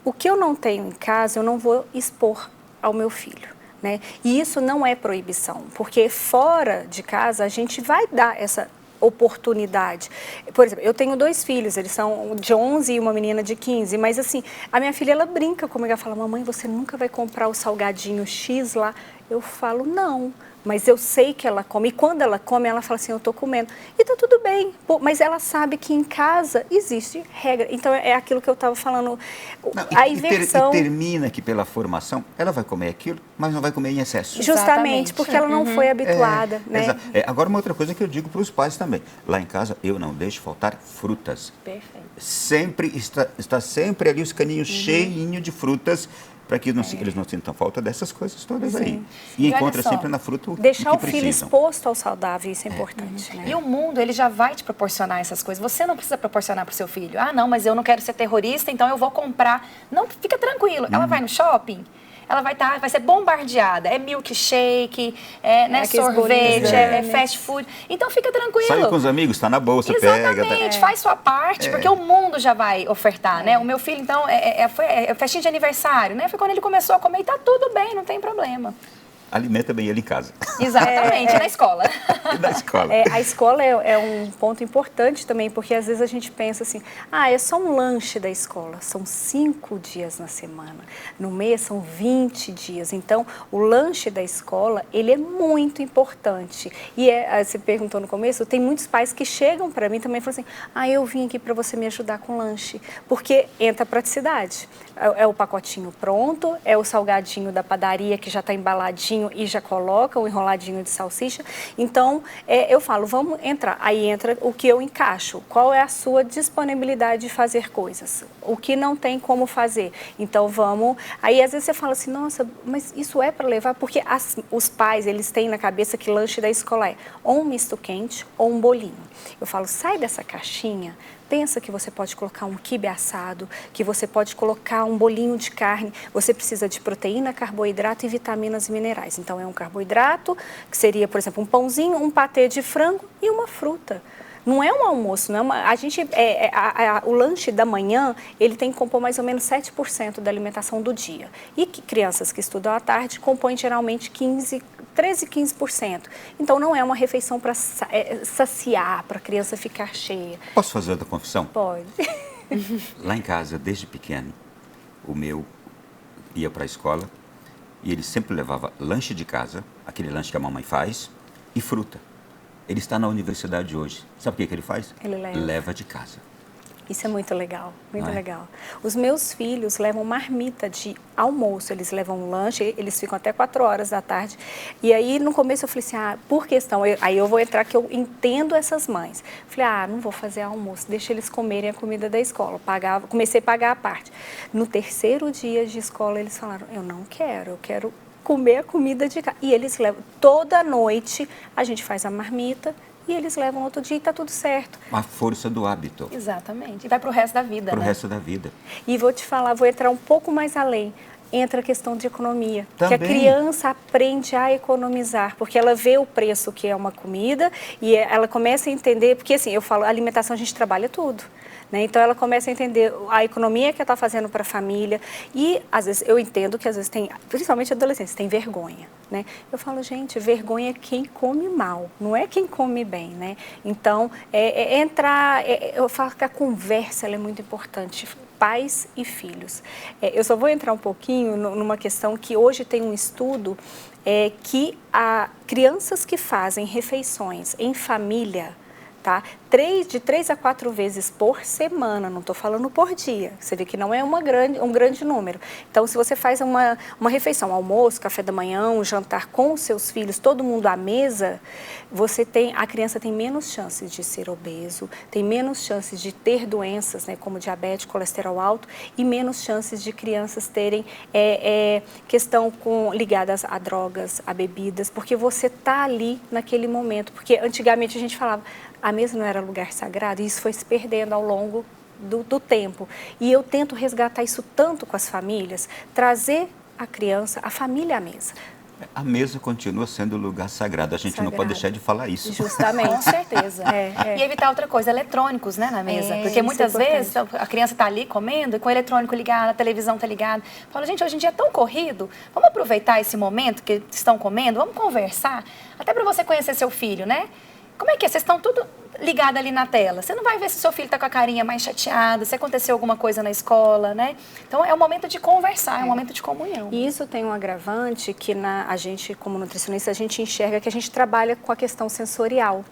o que eu não tenho em casa, eu não vou expor ao meu filho. Né? E isso não é proibição, porque fora de casa a gente vai dar essa oportunidade. Por exemplo, eu tenho 2 filhos, eles são de 11 e uma menina de 15, mas assim, a minha filha, ela brinca comigo, ela fala, mamãe, você nunca vai comprar o salgadinho X lá? Eu falo, não, mas eu sei que ela come, e quando ela come, ela fala assim, eu tô comendo, e tá tudo bem, mas ela sabe que em casa existe regra, então é aquilo que eu estava falando, a inversão... E termina que pela formação, ela vai comer aquilo, mas não vai comer em excesso. Justamente, porque ela não foi habituada, né? Agora, uma outra coisa que eu digo para os pais também, lá em casa, eu não deixo faltar frutas. Perfeito. Sempre, está sempre ali os caninhos cheinhos de frutas, para que eles não sintam falta dessas coisas todas aí. E encontra sempre na fruta o deixar que o filho precisam. exposto ao saudável, isso é importante. Né? E o mundo, ele já vai te proporcionar essas coisas. Você não precisa proporcionar para o seu filho. Ah, não, mas eu não quero ser terrorista, então eu vou comprar. Não, fica tranquilo. Ela vai no shopping, ela vai ser bombardeada. É milkshake, sorvete, fast food. Então fica tranquilo. Sai com os amigos, está na bolsa, Exatamente, pega. faz sua parte, porque o mundo já vai ofertar, né? O meu filho, então, foi festinha de aniversário, né? Foi quando ele começou a comer e tá tudo bem, não tem problema. Alimenta bem ele em casa. Exatamente, na escola. E na escola. A escola é um ponto importante também, porque às vezes a gente pensa assim, é só um lanche da escola, são 5 dias na semana, no mês são 20 dias, então o lanche da escola, ele é muito importante. E você perguntou no começo, tem muitos pais que chegam para mim também e falam assim, eu vim aqui para você me ajudar com lanche, porque entra a praticidade. É o pacotinho pronto, é o salgadinho da padaria que já está embaladinho e já coloca o enroladinho de salsicha. Então, eu falo, vamos entrar. Aí entra o que eu encaixo. Qual é a sua disponibilidade de fazer coisas? O que não tem como fazer? Então, vamos... Aí, às vezes, você fala assim, nossa, mas isso é para levar? Porque os pais, eles têm na cabeça que lanche da escola é ou um misto quente ou um bolinho. Eu falo, sai dessa caixinha, pensa que você pode colocar um quibe assado, que você pode colocar um bolinho de carne. Você precisa de proteína, carboidrato e vitaminas e minerais. Então, é um carboidrato, que seria, por exemplo, um pãozinho, um patê de frango e uma fruta. Não é um almoço, não é uma, o lanche da manhã, ele tem que compor mais ou menos 7% da alimentação do dia. E crianças que estudam à tarde compõem geralmente 13, 15%. Então, não é uma refeição para saciar, para a criança ficar cheia. Posso fazer outra confissão? Pode. Lá em casa, desde pequeno, o meu ia para a escola e ele sempre levava lanche de casa, aquele lanche que a mamãe faz, e fruta. Ele está na universidade hoje. Sabe o que ele faz? Ele leva. Leva de casa. Isso é muito legal, muito legal. Os meus filhos levam marmita de almoço, eles levam um lanche, eles ficam até 4 horas da tarde. E aí, no começo, eu falei assim, por questão, aí eu vou entrar que eu entendo essas mães. Falei, não vou fazer almoço, deixa eles comerem a comida da escola. Comecei a pagar a parte. No 3º dia de escola, eles falaram, eu não quero, eu quero comer a comida de casa. E eles levam, toda noite, a gente faz a marmita, e eles levam no outro dia e está tudo certo. A força do hábito. Exatamente. E vai para o resto da vida, Para o resto da vida. E vou te falar, vou entrar um pouco mais além. Entra a questão de economia. Também. Que a criança aprende a economizar, porque ela vê o preço que é uma comida e ela começa a entender, porque assim, eu falo, a alimentação a gente trabalha tudo. Né? Então, ela começa a entender a economia que ela está fazendo para a família e, às vezes, eu entendo que, às vezes, tem, principalmente adolescentes, tem vergonha. Né? Eu falo, gente, vergonha é quem come mal, não é quem come bem. Né? Então, eu falo que a conversa ela é muito importante, pais e filhos. Eu só vou entrar um pouquinho numa questão que hoje tem um estudo que crianças que fazem refeições em família, tá? De 3 a 4 vezes por semana, não estou falando por dia. Você vê que não é um grande número. Então, se você faz uma refeição, almoço, café da manhã, um jantar com os seus filhos, todo mundo à mesa, a criança tem menos chances de ser obeso, tem menos chances de ter doenças, né, como diabetes, colesterol alto, e menos chances de crianças terem questão ligadas a drogas, a bebidas, porque você está ali naquele momento. Porque antigamente a gente falava, a mesa não era lugar sagrado, e isso foi se perdendo ao longo do tempo. E eu tento resgatar isso tanto com as famílias, trazer a criança, a família à mesa. A mesa continua sendo lugar sagrado. A gente não pode deixar de falar isso. Justamente. Com certeza. E evitar outra coisa, eletrônicos, né, na mesa. Porque muitas vezes a criança está ali comendo e com o eletrônico ligado, a televisão está ligada. Fala, gente, hoje em dia é tão corrido, vamos aproveitar esse momento que estão comendo, vamos conversar, até para você conhecer seu filho, né? Como é que é? Vocês estão tudo ligado ali na tela. Você não vai ver se seu filho está com a carinha mais chateada, se aconteceu alguma coisa na escola, né? Então, é um momento de conversar, é um momento de comunhão. E isso tem um agravante que a gente, como nutricionista, a gente enxerga que a gente trabalha com a questão sensorial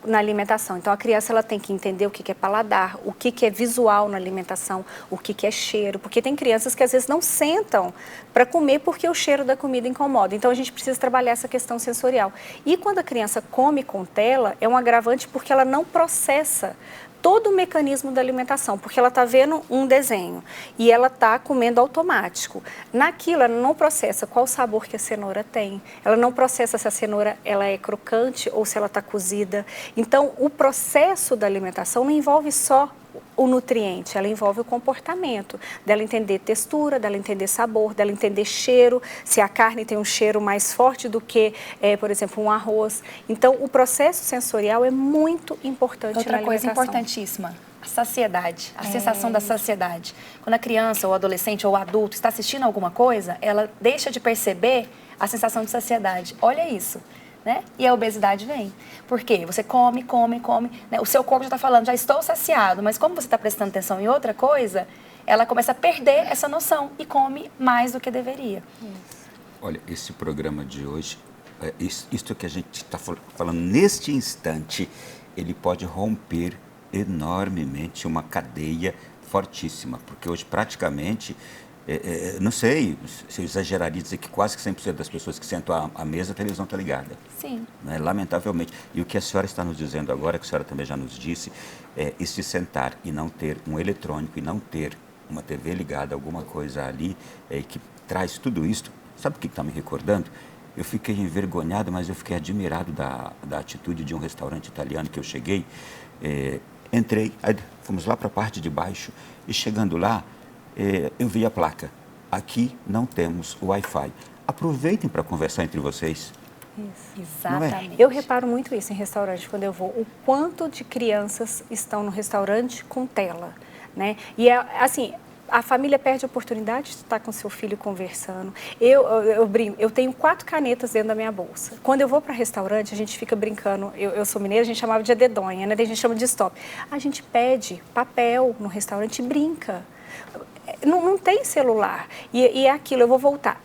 na alimentação. Então, a criança ela tem que entender o que é paladar, o que é visual na alimentação, o que é cheiro, porque tem crianças que às vezes não sentam para comer porque o cheiro da comida incomoda. Então, a gente precisa trabalhar essa questão sensorial. E quando a criança come com tela, é um agravante porque ela não processa todo o mecanismo da alimentação, porque ela está vendo um desenho e ela está comendo automático. Naquilo, ela não processa qual sabor que a cenoura tem, ela não processa se a cenoura ela é crocante ou se ela está cozida. Então, o processo da alimentação não envolve só o nutriente, ela envolve o comportamento, dela entender textura, dela entender sabor, dela entender cheiro, se a carne tem um cheiro mais forte do que, por exemplo, um arroz. Então, o processo sensorial é muito importante na alimentação. Outra coisa importantíssima, a saciedade, a sensação da saciedade. Quando a criança, ou adolescente, ou adulto está assistindo alguma coisa, ela deixa de perceber a sensação de saciedade. Olha isso. Né? E a obesidade vem. Por quê? Você come, né? O seu corpo já está falando, já estou saciado, mas como você está prestando atenção em outra coisa, ela começa a perder essa noção e come mais do que deveria. Olha, esse programa de hoje, isto que a gente está falando neste instante, ele pode romper enormemente uma cadeia fortíssima, porque hoje praticamente... não sei se eu exageraria dizer que quase que 100% das pessoas que sentam à mesa, a televisão está ligada. Sim. Né? Lamentavelmente. E o que a senhora está nos dizendo agora, que a senhora também já nos disse, é esse sentar e não ter um eletrônico e não ter uma TV ligada, alguma coisa ali, que traz tudo isso. Sabe o que está me recordando? Eu fiquei envergonhado, mas eu fiquei admirado da atitude de um restaurante italiano que eu cheguei. Entrei, aí fomos lá para a parte de baixo e chegando lá, eu vi a placa. Aqui não temos Wi-Fi. Aproveitem para conversar entre vocês. Isso. Exatamente. Eu reparo muito isso em restaurante quando eu vou. O quanto de crianças estão no restaurante com tela, né? E assim, a família perde a oportunidade de estar com seu filho conversando. Eu brinco, eu tenho 4 canetas dentro da minha bolsa. Quando eu vou para restaurante, a gente fica brincando. Eu sou mineira, a gente chamava de adedonha, né? A gente chama de stop. A gente pede papel no restaurante e brinca. Não tem celular. E é aquilo, eu vou voltar.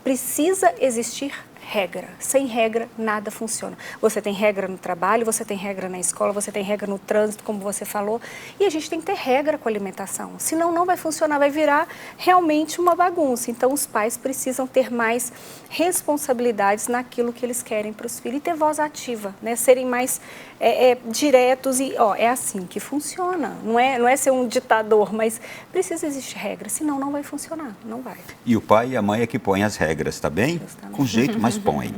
Precisa existir regra. Sem regra, nada funciona. Você tem regra no trabalho, você tem regra na escola, você tem regra no trânsito, como você falou. E a gente tem que ter regra com a alimentação. Senão não vai funcionar, vai virar realmente uma bagunça. Então, os pais precisam ter mais responsabilidades naquilo que eles querem para os filhos. E ter voz ativa, né? Serem mais diretos e, é assim que funciona. Não é ser um ditador, mas precisa existir regra. Senão não vai funcionar, não vai. E o pai e a mãe é que põem as regras, tá bem? Justamente. Com jeito, mas põem.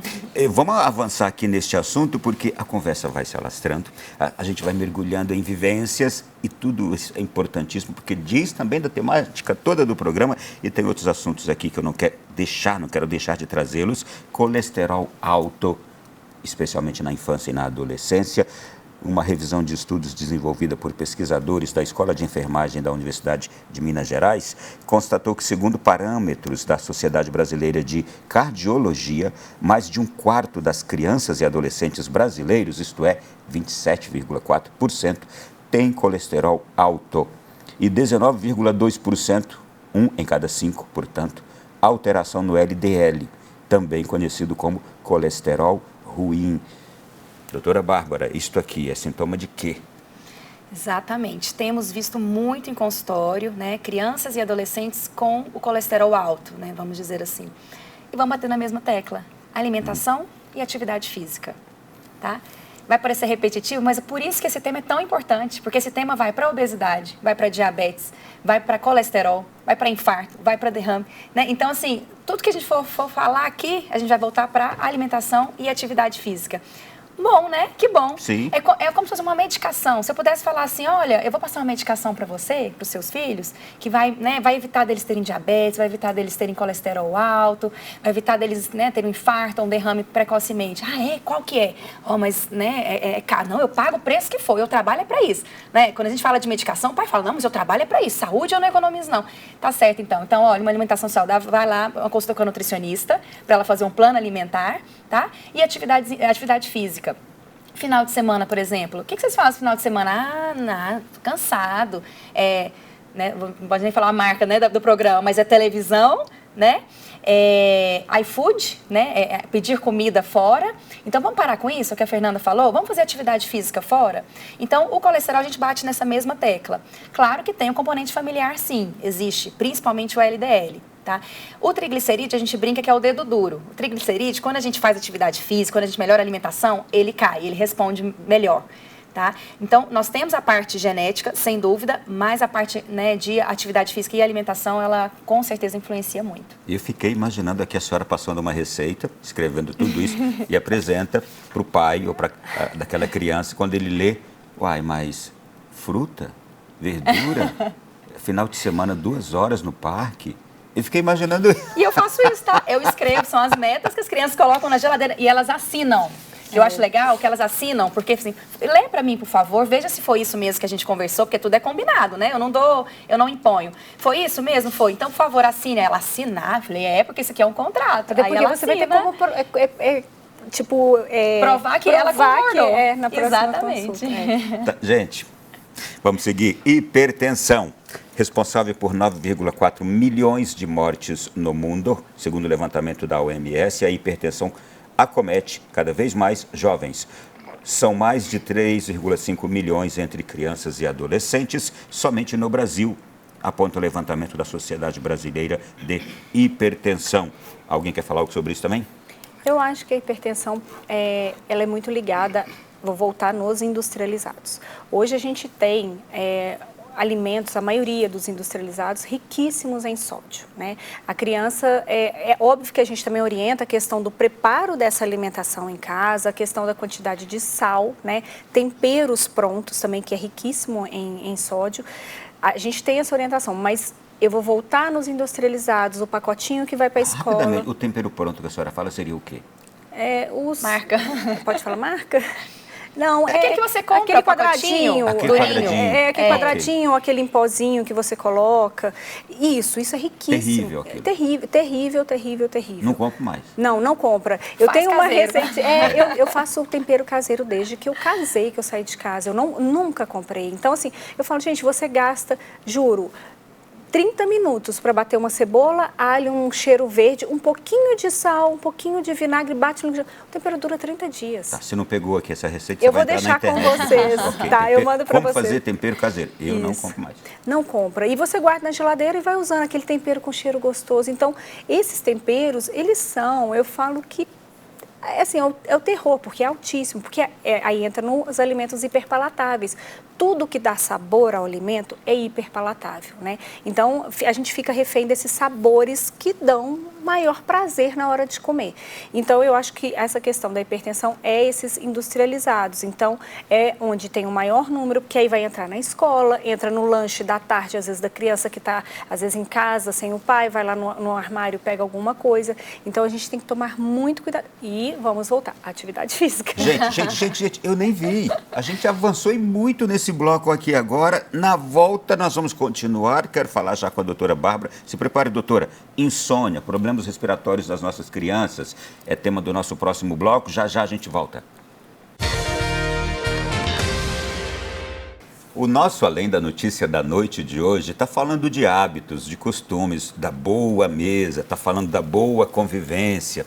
Vamos avançar aqui neste assunto, porque a conversa vai se alastrando, a gente vai mergulhando em vivências e tudo isso é importantíssimo, porque diz também da temática toda do programa e tem outros assuntos aqui que eu não quero deixar de trazê-los. Colesterol alto, especialmente na infância e na adolescência. Uma revisão de estudos desenvolvida por pesquisadores da Escola de Enfermagem da Universidade de Minas Gerais constatou que, segundo parâmetros da Sociedade Brasileira de Cardiologia, mais de 1/4 das crianças e adolescentes brasileiros, isto é, 27,4%, tem colesterol alto e 19,2%, 1 em cada 5, portanto, alteração no LDL, também conhecido como colesterol ruim. Doutora Bárbara, isto aqui é sintoma de quê? Exatamente. Temos visto muito em consultório, né, crianças e adolescentes com o colesterol alto, né, vamos dizer assim. E vamos bater na mesma tecla, alimentação e atividade física, tá? Vai parecer repetitivo, mas é por isso que esse tema é tão importante, porque esse tema vai para obesidade, vai para diabetes, vai para colesterol, vai para infarto, vai para derrame, né? Então, assim, tudo que a gente for falar aqui, a gente vai voltar para alimentação e atividade física. Bom, né? Que bom. Sim. É como se fosse uma medicação. Se eu pudesse falar assim, olha, eu vou passar uma medicação para você, para os seus filhos, que vai, né, vai evitar deles terem diabetes, vai evitar deles terem colesterol alto, vai evitar deles, né, terem um infarto, um derrame precocemente. Ah, qual que é? Oh, mas, né, caro. Não, eu pago o preço que for, eu trabalho para isso. Né? Quando a gente fala de medicação, o pai fala, não, mas eu trabalho para isso, saúde eu não economizo, não. Tá certo, então. Então, olha, uma alimentação saudável, vai lá, uma consulta com a nutricionista, para ela fazer um plano alimentar, tá? E atividade física. Final de semana, por exemplo. O que vocês fazem no final de semana? Ah, nada, tô cansado. Né, não pode nem falar a marca, né, do programa, mas é televisão, né? iFood, né? Pedir comida fora. Então, vamos parar com isso, o que a Fernanda falou? Vamos fazer atividade física fora? Então, o colesterol, a gente bate nessa mesma tecla. Claro que tem um componente familiar, sim, existe, principalmente o LDL. Tá? O triglicerídeo, a gente brinca que é o dedo duro. O triglicerídeo, quando a gente faz atividade física, quando a gente melhora a alimentação, ele cai, ele responde melhor. Tá? Então, nós temos a parte genética, sem dúvida, mas a parte, né, de atividade física e alimentação, ela com certeza influencia muito. Eu fiquei imaginando aqui a senhora passando uma receita, escrevendo tudo isso e apresenta para o pai ou para daquela criança, quando ele lê, uai, mas fruta, verdura, final de semana, 2 horas no parque. Eu fiquei imaginando isso. E eu faço isso, tá? Eu escrevo, são as metas que as crianças colocam na geladeira e elas assinam. Eu acho legal que elas assinam, porque assim, lê pra mim, por favor, veja se foi isso mesmo que a gente conversou, porque tudo é combinado, né? Eu não imponho. Foi isso mesmo? Foi. Então, por favor, assine. Ela assinar. Falei, porque isso aqui é um contrato. Até porque você vai ter como provar que ela concordou. Na próxima Exatamente. Consulta, Tá, gente, vamos seguir. Hipertensão. Responsável por 9,4 milhões de mortes no mundo, segundo o levantamento da OMS, a hipertensão acomete cada vez mais jovens. São mais de 3,5 milhões entre crianças e adolescentes somente no Brasil, aponta o levantamento da Sociedade Brasileira de Hipertensão. Alguém quer falar algo sobre isso também? Eu acho que a hipertensão ela é muito ligada, vou voltar nos industrializados. Hoje a gente tem alimentos, a maioria dos industrializados, riquíssimos em sódio, né? A criança, é óbvio que a gente também orienta a questão do preparo dessa alimentação em casa, a questão da quantidade de sal, né? Temperos prontos também, que é riquíssimo em sódio. A gente tem essa orientação, mas eu vou voltar nos industrializados, o pacotinho que vai para a escola. Rapidamente, o tempero pronto que a senhora fala seria o quê? Marca. Pode falar marca? Não, aquele que você compra, aquele quadradinho, aquele quadradinho, aquele em pozinho que você coloca. Isso é riquíssimo. Terrível aquilo. Terrível. Não compro mais. Não compra. Eu tenho uma caseiro. receita. Eu faço o tempero caseiro desde que eu casei, que eu saí de casa. Eu nunca comprei. Então, assim, eu falo, gente, você gasta, juro, 30 minutos para bater uma cebola, alho, um cheiro verde, um pouquinho de sal, um pouquinho de vinagre, bate no... O tempero dura 30 dias. Tá, se não pegou aqui essa receita, eu você vai vou entrar deixar na internet. com vocês, Okay, tá? Eu mando para vocês. Como fazer tempero caseiro? Eu não compro mais. Não compra. E você guarda na geladeira e vai usando aquele tempero com cheiro gostoso. Então, esses temperos, eles são, eu falo que, assim, é o terror, porque é altíssimo, porque aí entra nos alimentos hiperpalatáveis. Tudo que dá sabor ao alimento é hiperpalatável, né? Então, a gente fica refém desses sabores que dão maior prazer na hora de comer. Então, eu acho que essa questão da hipertensão é esses industrializados. Então, é onde tem o maior número, porque aí vai entrar na escola, entra no lanche da tarde, às vezes, da criança que está, às vezes, em casa, sem o pai, vai lá no armário, pega alguma coisa. Então, a gente tem que tomar muito cuidado. E vamos voltar à atividade física. Gente, eu nem vi. A gente avançou muito nesse bloco aqui agora. Na volta, nós vamos continuar. Quero falar já com a doutora Bárbara. Se prepare, doutora. Insônia, problemas respiratórios das nossas crianças. É tema do nosso próximo bloco. Já a gente volta. O nosso Além da Notícia da noite de hoje está falando de hábitos, de costumes, da boa mesa, está falando da boa convivência.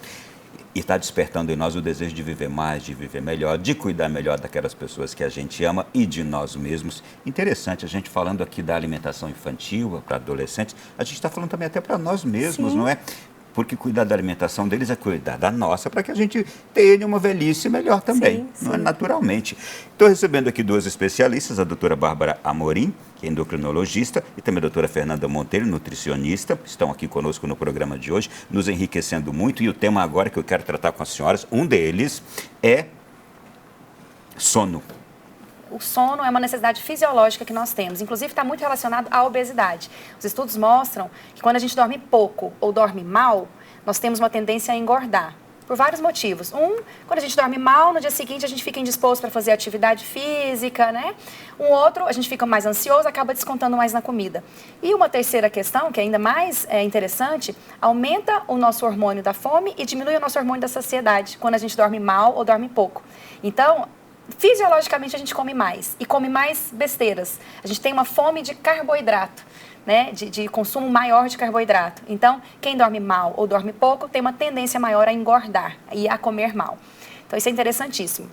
E está despertando em nós o desejo de viver mais, de viver melhor, de cuidar melhor daquelas pessoas que a gente ama e de nós mesmos. Interessante, a gente falando aqui da alimentação infantil para adolescentes, a gente está falando também até para nós mesmos, Sim. não é? Porque cuidar da alimentação deles é cuidar da nossa, para que a gente tenha uma velhice melhor também, Sim, não é? sim. Naturalmente. Estou recebendo aqui 2 especialistas, a doutora Bárbara Amorim, que é endocrinologista, e também a doutora Fernanda Monteiro, nutricionista, estão aqui conosco no programa de hoje, nos enriquecendo muito. E o tema agora que eu quero tratar com as senhoras, um deles é Sono. O sono é uma necessidade fisiológica que nós temos, inclusive está muito relacionado à obesidade. Os estudos mostram que quando a gente dorme pouco ou dorme mal, nós temos uma tendência a engordar, por vários motivos. Quando a gente dorme mal, no dia seguinte a gente fica indisposto para fazer atividade física, né? Outro, a gente fica mais ansioso, acaba descontando mais na comida. E uma terceira questão, que é ainda mais interessante, aumenta o nosso hormônio da fome e diminui o nosso hormônio da saciedade, quando a gente dorme mal ou dorme pouco. Então, fisiologicamente a gente come mais, e come mais besteiras. A gente tem uma fome de carboidrato, né, de consumo maior de carboidrato. Então, quem dorme mal ou dorme pouco tem uma tendência maior a engordar e a comer mal. Então, isso é interessantíssimo.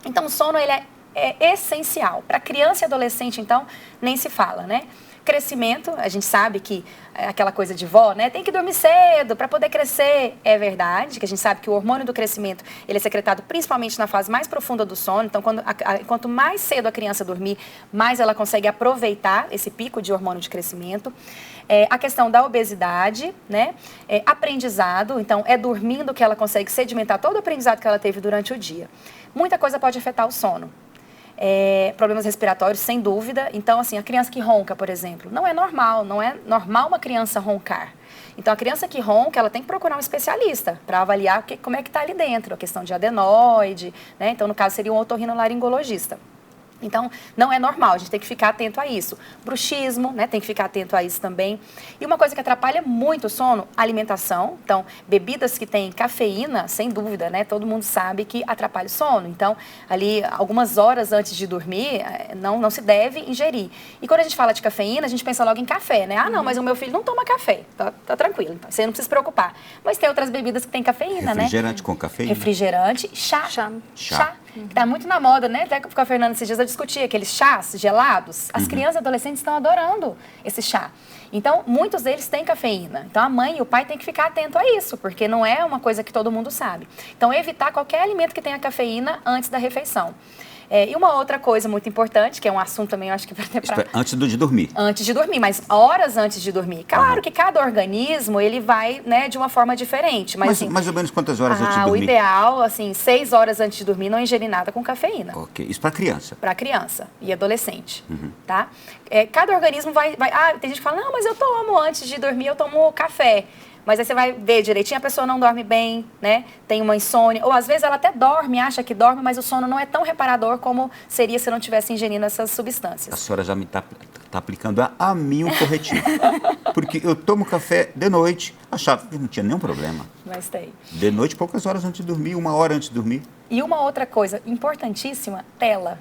Então, o sono ele é essencial. Para criança e adolescente, então, nem se fala, né? Crescimento, a gente sabe que aquela coisa de vó, né? Tem que dormir cedo para poder crescer. É verdade, que a gente sabe que o hormônio do crescimento, ele é secretado principalmente na fase mais profunda do sono. Então, quanto mais cedo a criança dormir, mais ela consegue aproveitar esse pico de hormônio de crescimento. A questão da obesidade, né? Aprendizado, então, é dormindo que ela consegue sedimentar todo o aprendizado que ela teve durante o dia. Muita coisa pode afetar o sono. Problemas respiratórios, sem dúvida. Então, assim, a criança que ronca, por exemplo, não é normal uma criança roncar. Então, a criança que ronca, ela tem que procurar um especialista para avaliar como é que está ali dentro, a questão de adenoide, né? Então, no caso, seria um otorrinolaringologista. Então, não é normal, a gente tem que ficar atento a isso. Bruxismo, né, tem que ficar atento a isso também. E uma coisa que atrapalha muito o sono, alimentação. Então, bebidas que têm cafeína, sem dúvida, né, todo mundo sabe que atrapalha o sono. Então, ali, algumas horas antes de dormir, não se deve ingerir. E quando a gente fala de cafeína, a gente pensa logo em café, né? Ah, não, mas o meu filho não toma café. Tá tranquilo, então, você não precisa se preocupar. Mas tem outras bebidas que têm cafeína, né? Refrigerante com cafeína? Refrigerante, chá. Que tá muito na moda, né? Até com a Fernanda esses dias eu discuti aqueles chás gelados. As crianças e adolescentes estão adorando esse chá. Então, muitos deles têm cafeína. Então, a mãe e o pai têm que ficar atento a isso, porque não é uma coisa que todo mundo sabe. Então, evitar qualquer alimento que tenha cafeína antes da refeição. E uma outra coisa muito importante, que é um assunto também, eu acho que vai ter pra... Antes de dormir. Antes de dormir, mas horas antes de dormir. Claro que cada organismo, ele vai, né, de uma forma diferente. Mas assim, mais ou menos quantas horas antes de dormir? O ideal, assim, 6 horas antes de dormir, não ingerir nada com cafeína. Ok, isso para criança? Para criança e adolescente, tá? Cada organismo vai... tem gente que fala, não, mas eu tomo antes de dormir, eu tomo café. Mas aí você vai ver direitinho, a pessoa não dorme bem, né? Tem uma insônia. Ou às vezes ela até dorme, acha que dorme, mas o sono não é tão reparador como seria se não estivesse ingerindo essas substâncias. A senhora já me tá aplicando a mim um corretivo. Porque eu tomo café de noite, achava que não tinha nenhum problema. Mas tem. De noite, poucas horas antes de dormir, 1 hora antes de dormir. E uma outra coisa importantíssima, tela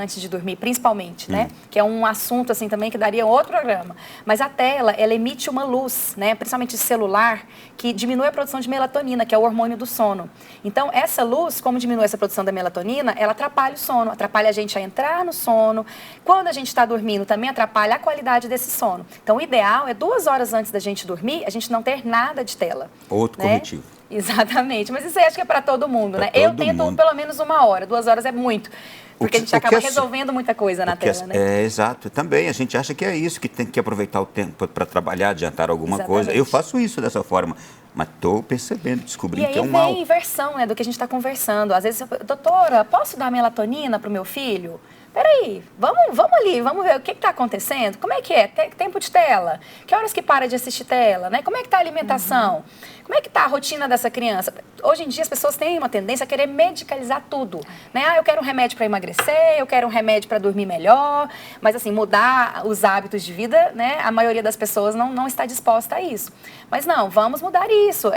antes de dormir, principalmente, né? Que é um assunto, assim, também que daria outro programa. Mas a tela, ela emite uma luz, né? Principalmente celular, que diminui a produção de melatonina, que é o hormônio do sono. Então, essa luz, como diminui essa produção da melatonina, ela atrapalha o sono, atrapalha a gente a entrar no sono. Quando a gente está dormindo, também atrapalha a qualidade desse sono. Então, o ideal é 2 horas antes da gente dormir, a gente não ter nada de tela. Outro corretivo. Exatamente. Mas isso aí acho que é para todo mundo, né? Eu tento pelo menos 1 hora, 2 horas é muito. Porque a gente acaba resolvendo muita coisa na tela, né? Exato. Também, a gente acha que é isso, que tem que aproveitar o tempo para trabalhar, adiantar alguma coisa. Eu faço isso dessa forma, mas estou percebendo, descobrindo que é um mal. E aí vem a inversão, né, do que a gente está conversando. Às vezes, doutora, posso dar melatonina para o meu filho? Peraí, vamos ali, vamos ver o que está acontecendo, como é que é, tempo de tela, que horas que para de assistir tela, né? Como é que está a alimentação, como é que está a rotina dessa criança. Hoje em dia as pessoas têm uma tendência a querer medicalizar tudo, né? Eu quero um remédio para emagrecer, eu quero um remédio para dormir melhor, mas assim, mudar os hábitos de vida, né? A maioria das pessoas não está disposta a isso. Mas não, vamos mudar isso,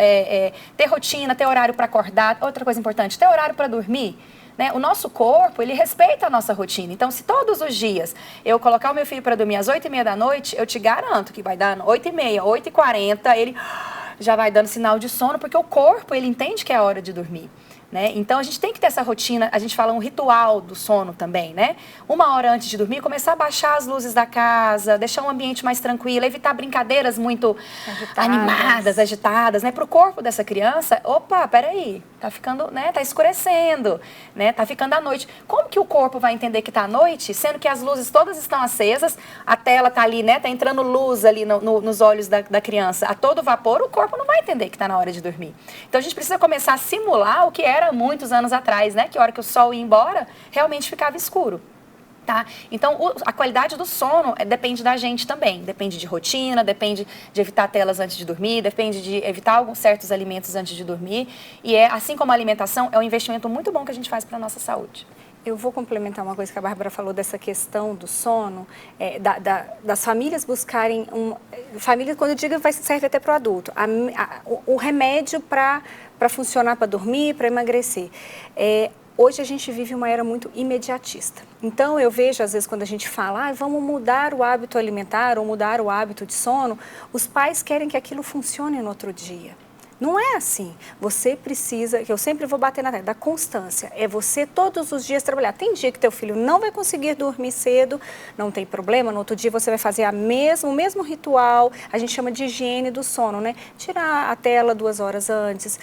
ter rotina, ter horário para acordar, outra coisa importante, ter horário para dormir. Né? O nosso corpo, ele respeita a nossa rotina. Então, se todos os dias eu colocar o meu filho para dormir às 8h30 da noite, eu te garanto que vai dar 8h30, 8h40, ele já vai dando sinal de sono, porque o corpo, ele entende que é a hora de dormir. Né? Então, a gente tem que ter essa rotina, a gente fala um ritual do sono também, né? 1 hora antes de dormir, começar a baixar as luzes da casa, deixar um ambiente mais tranquilo, evitar brincadeiras muito animadas, agitadas, né? Para o corpo dessa criança, opa, peraí, tá ficando, né? Tá escurecendo, né? Tá ficando à noite. Como que o corpo vai entender que tá à noite, sendo que as luzes todas estão acesas, a tela tá ali, né? Tá entrando luz ali nos olhos da criança a todo vapor, o corpo não vai entender que tá na hora de dormir. Então, a gente precisa começar a simular o que era era muitos anos atrás, né? Que a hora que o sol ia embora, realmente ficava escuro. Tá? Então, a qualidade do sono depende da gente também. Depende de rotina, depende de evitar telas antes de dormir, depende de evitar alguns certos alimentos antes de dormir. E assim como a alimentação, é um investimento muito bom que a gente faz para a nossa saúde. Eu vou complementar uma coisa que a Bárbara falou dessa questão do sono, das famílias buscarem família, quando eu digo, serve até para o adulto, o remédio para funcionar, para dormir, para emagrecer. Hoje a gente vive uma era muito imediatista. Então, eu vejo, às vezes, quando a gente fala, vamos mudar o hábito alimentar ou mudar o hábito de sono, os pais querem que aquilo funcione no outro dia. Não é assim. Você precisa, que eu sempre vou bater na tecla, da constância. É você todos os dias trabalhar. Tem dia que teu filho não vai conseguir dormir cedo, não tem problema. No outro dia você vai fazer o mesmo ritual, a gente chama de higiene do sono, né? Tirar a tela 2 horas antes,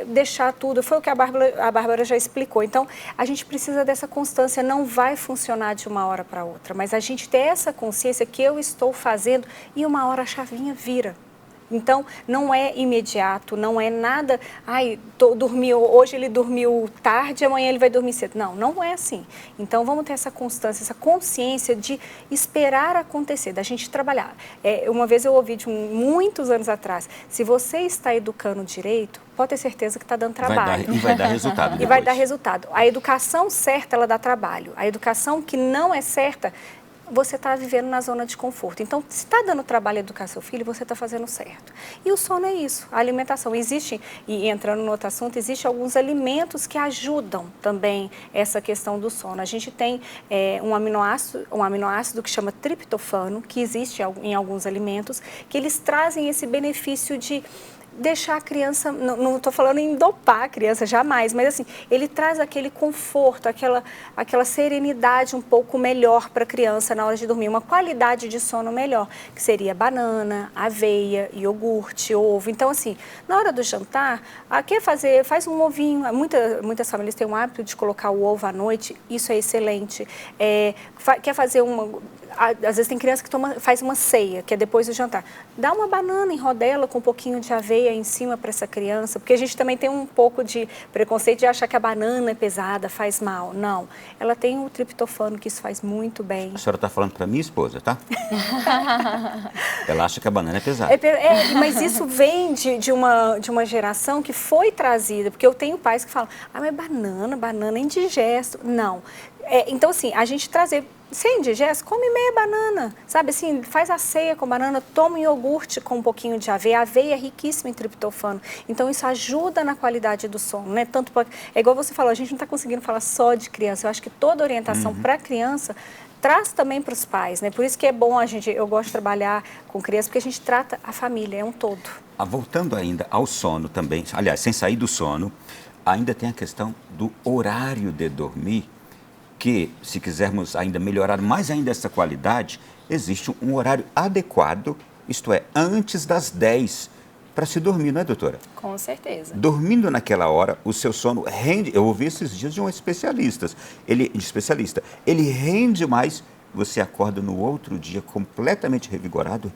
deixar tudo. Foi o que a Bárbara já explicou. Então, a gente precisa dessa constância. Não vai funcionar de uma hora para outra, mas a gente ter essa consciência que eu estou fazendo e uma hora a chavinha vira. Então, não é imediato, não é nada, hoje ele dormiu tarde, amanhã ele vai dormir cedo. Não, não é assim. Então, vamos ter essa constância, essa consciência de esperar acontecer, da gente trabalhar. Uma vez eu ouvi, de muitos anos atrás, se você está educando direito, pode ter certeza que está dando trabalho. Vai dar resultado depois. E vai dar resultado. A educação certa, ela dá trabalho. A educação que não é certa, você está vivendo na zona de conforto. Então, se está dando trabalho a educar seu filho, você está fazendo certo. E o sono é isso, a alimentação. Existe, e entrando no outro assunto, existem alguns alimentos que ajudam também essa questão do sono. A gente tem um aminoácido que chama triptofano, que existe em alguns alimentos, que eles trazem esse benefício de deixar a criança, não estou falando em dopar a criança, jamais, mas assim, ele traz aquele conforto, aquela serenidade um pouco melhor para a criança na hora de dormir, uma qualidade de sono melhor, que seria banana, aveia, iogurte, ovo. Então, assim, na hora do jantar, faz um ovinho, muitas famílias têm o hábito de colocar o ovo à noite, isso é excelente. Quer fazer às vezes tem criança que faz uma ceia, que é depois do jantar. Dá uma banana em rodela com um pouquinho de aveia em cima para essa criança, porque a gente também tem um pouco de preconceito de achar que a banana é pesada, faz mal. Não, ela tem o triptofano, que isso faz muito bem. A senhora está falando para minha esposa, tá? Ela acha que a banana é pesada. Mas isso vem de uma geração que foi trazida, porque eu tenho pais que falam, mas banana é indigesto. Não. Então, assim, a gente trazer... Se é indigesto, come meia banana, sabe assim, faz a ceia com banana, toma um iogurte com um pouquinho de aveia. A aveia é riquíssima em triptofano, então isso ajuda na qualidade do sono, né? É igual você falou, a gente não está conseguindo falar só de criança, eu acho que toda orientação para a criança traz também para os pais, né? Por isso que é bom eu gosto de trabalhar com criança, porque a gente trata a família, é um todo. Voltando ainda ao sono também, aliás, sem sair do sono, ainda tem a questão do horário de dormir, que, se quisermos ainda melhorar mais ainda essa qualidade, existe um horário adequado, isto é, antes das 10, para se dormir, não é, doutora? Com certeza. Dormindo naquela hora, o seu sono rende... Eu ouvi esses dias de um especialista. Ele rende mais, você acorda no outro dia completamente revigorado,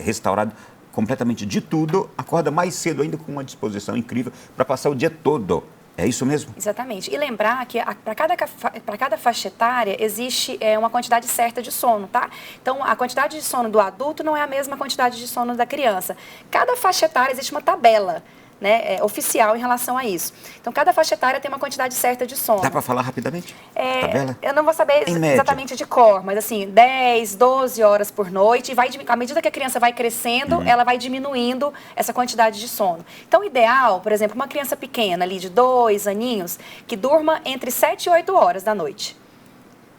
restaurado, completamente de tudo, acorda mais cedo ainda com uma disposição incrível para passar o dia todo. É isso mesmo? Exatamente. E lembrar que para cada faixa etária existe uma quantidade certa de sono, tá? Então, a quantidade de sono do adulto não é a mesma quantidade de sono da criança. Cada faixa etária existe uma tabela, né, oficial em relação a isso. Então, cada faixa etária tem uma quantidade certa de sono. Dá para falar rapidamente? Tabela? Eu não vou saber exatamente de cor, mas assim, 10, 12 horas por noite, e à medida que a criança vai crescendo, ela vai diminuindo essa quantidade de sono. Então, o ideal, por exemplo, uma criança pequena ali de 2 aninhos, que durma entre 7 e 8 horas da noite.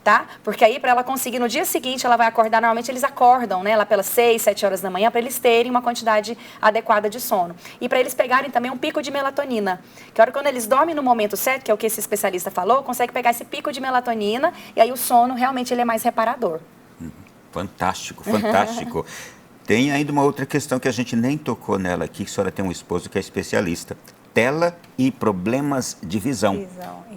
Tá? Porque aí, para ela conseguir, no dia seguinte, ela vai acordar, normalmente eles acordam, né, lá pelas 6, 7 horas da manhã, para eles terem uma quantidade adequada de sono. E para eles pegarem também um pico de melatonina, que a hora quando eles dormem no momento certo, que é o que esse especialista falou, consegue pegar esse pico de melatonina, e aí o sono realmente ele é mais reparador. Fantástico, fantástico. Tem ainda uma outra questão que a gente nem tocou nela aqui, que a senhora tem um esposo que é especialista. Tela e problemas de visão.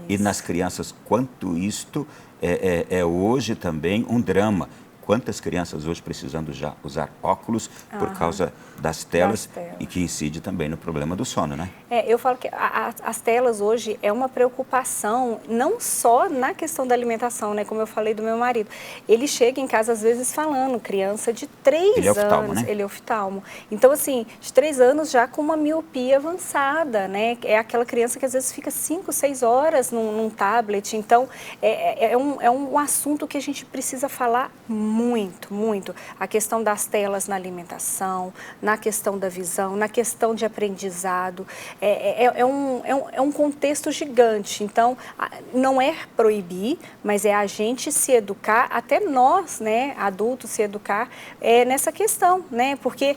E nas crianças, quanto isto é hoje também um drama. quantas crianças hoje precisando já usar óculos por causa das telas e que incide também no problema do sono, né? Eu falo que as telas hoje é uma preocupação não só na questão da alimentação, né? Como eu falei do meu marido. Ele chega em casa às vezes falando, criança de 3 Ele é oftalmo, anos, né? ele é oftalmo. Então, assim, de 3 anos já com uma miopia avançada, né? É aquela criança que às vezes fica 5, 6 horas num tablet. Então, é um assunto que a gente precisa falar muito, muito. A questão das telas na alimentação, na questão da visão, na questão de aprendizado. É um contexto gigante. Então, não é proibir, mas é a gente se educar, até nós, né, adultos, se educar nessa questão, né? Porque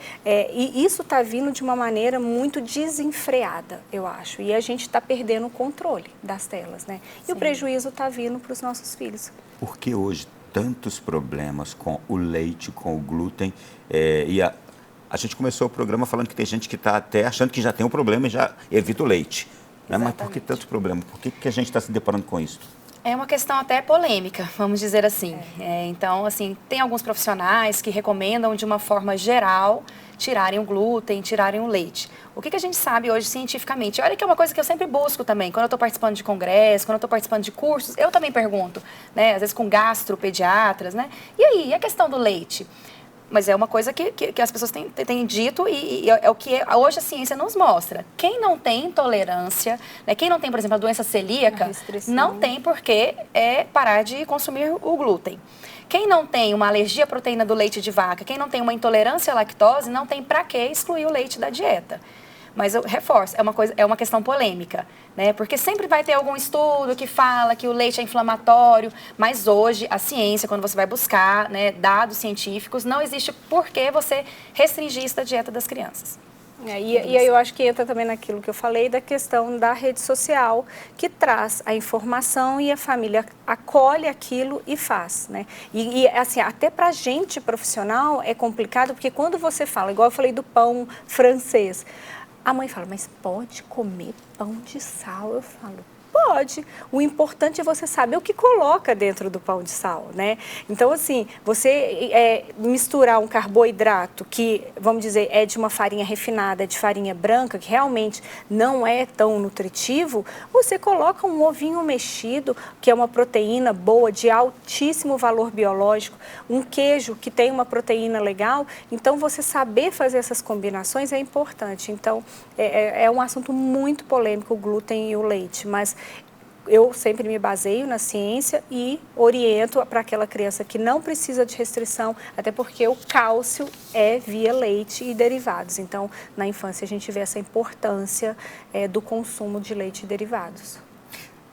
e isso está vindo de uma maneira muito desenfreada, eu acho. E a gente está perdendo o controle das telas, né? E Sim. o prejuízo está vindo para os nossos filhos. Por que hoje tantos problemas com o leite, com o glúten? A gente começou o programa falando que tem gente que está até achando que já tem um problema e já evita o leite. Né? Mas por que tantos problemas? Por que a gente está se deparando com isso? É uma questão até polêmica, vamos dizer assim. Então, assim, tem alguns profissionais que recomendam de uma forma geral tirarem o glúten, tirarem o leite. O que a gente sabe hoje cientificamente? Olha que é uma coisa que eu sempre busco também. Quando eu estou participando de congressos, quando eu estou participando de cursos, eu também pergunto, né? Às vezes com gastropediatras, né? E aí, e a questão do leite? Mas é uma coisa que as pessoas têm dito e é o que hoje a ciência nos mostra. Quem não tem intolerância, né, quem não tem, por exemplo, a doença celíaca, não tem por que parar de consumir o glúten. Quem não tem uma alergia à proteína do leite de vaca, quem não tem uma intolerância à lactose, não tem para que excluir o leite da dieta. Mas eu reforço, é uma questão polêmica, né? Porque sempre vai ter algum estudo que fala que o leite é inflamatório, mas hoje a ciência, quando você vai buscar, né, dados científicos, não existe por que você restringir isso da dieta das crianças. E aí eu acho que entra também naquilo que eu falei da questão da rede social, que traz a informação e a família acolhe aquilo e faz, né? E assim, até pra gente profissional é complicado, porque quando você fala, igual eu falei do pão francês, a mãe fala, mas pode comer pão de sal? Eu falo, pode. O importante é você saber o que coloca dentro do pão de sal, né? Então, assim, você misturar um carboidrato que, vamos dizer, é de uma farinha refinada, de farinha branca, que realmente não é tão nutritivo, você coloca um ovinho mexido, que é uma proteína boa, de altíssimo valor biológico, um queijo que tem uma proteína legal. Então, você saber fazer essas combinações é importante. Então, é um assunto muito polêmico, o glúten e o leite, mas eu sempre me baseio na ciência e oriento para aquela criança que não precisa de restrição, até porque o cálcio é via leite e derivados. Então, na infância, a gente vê essa importância do consumo de leite e derivados.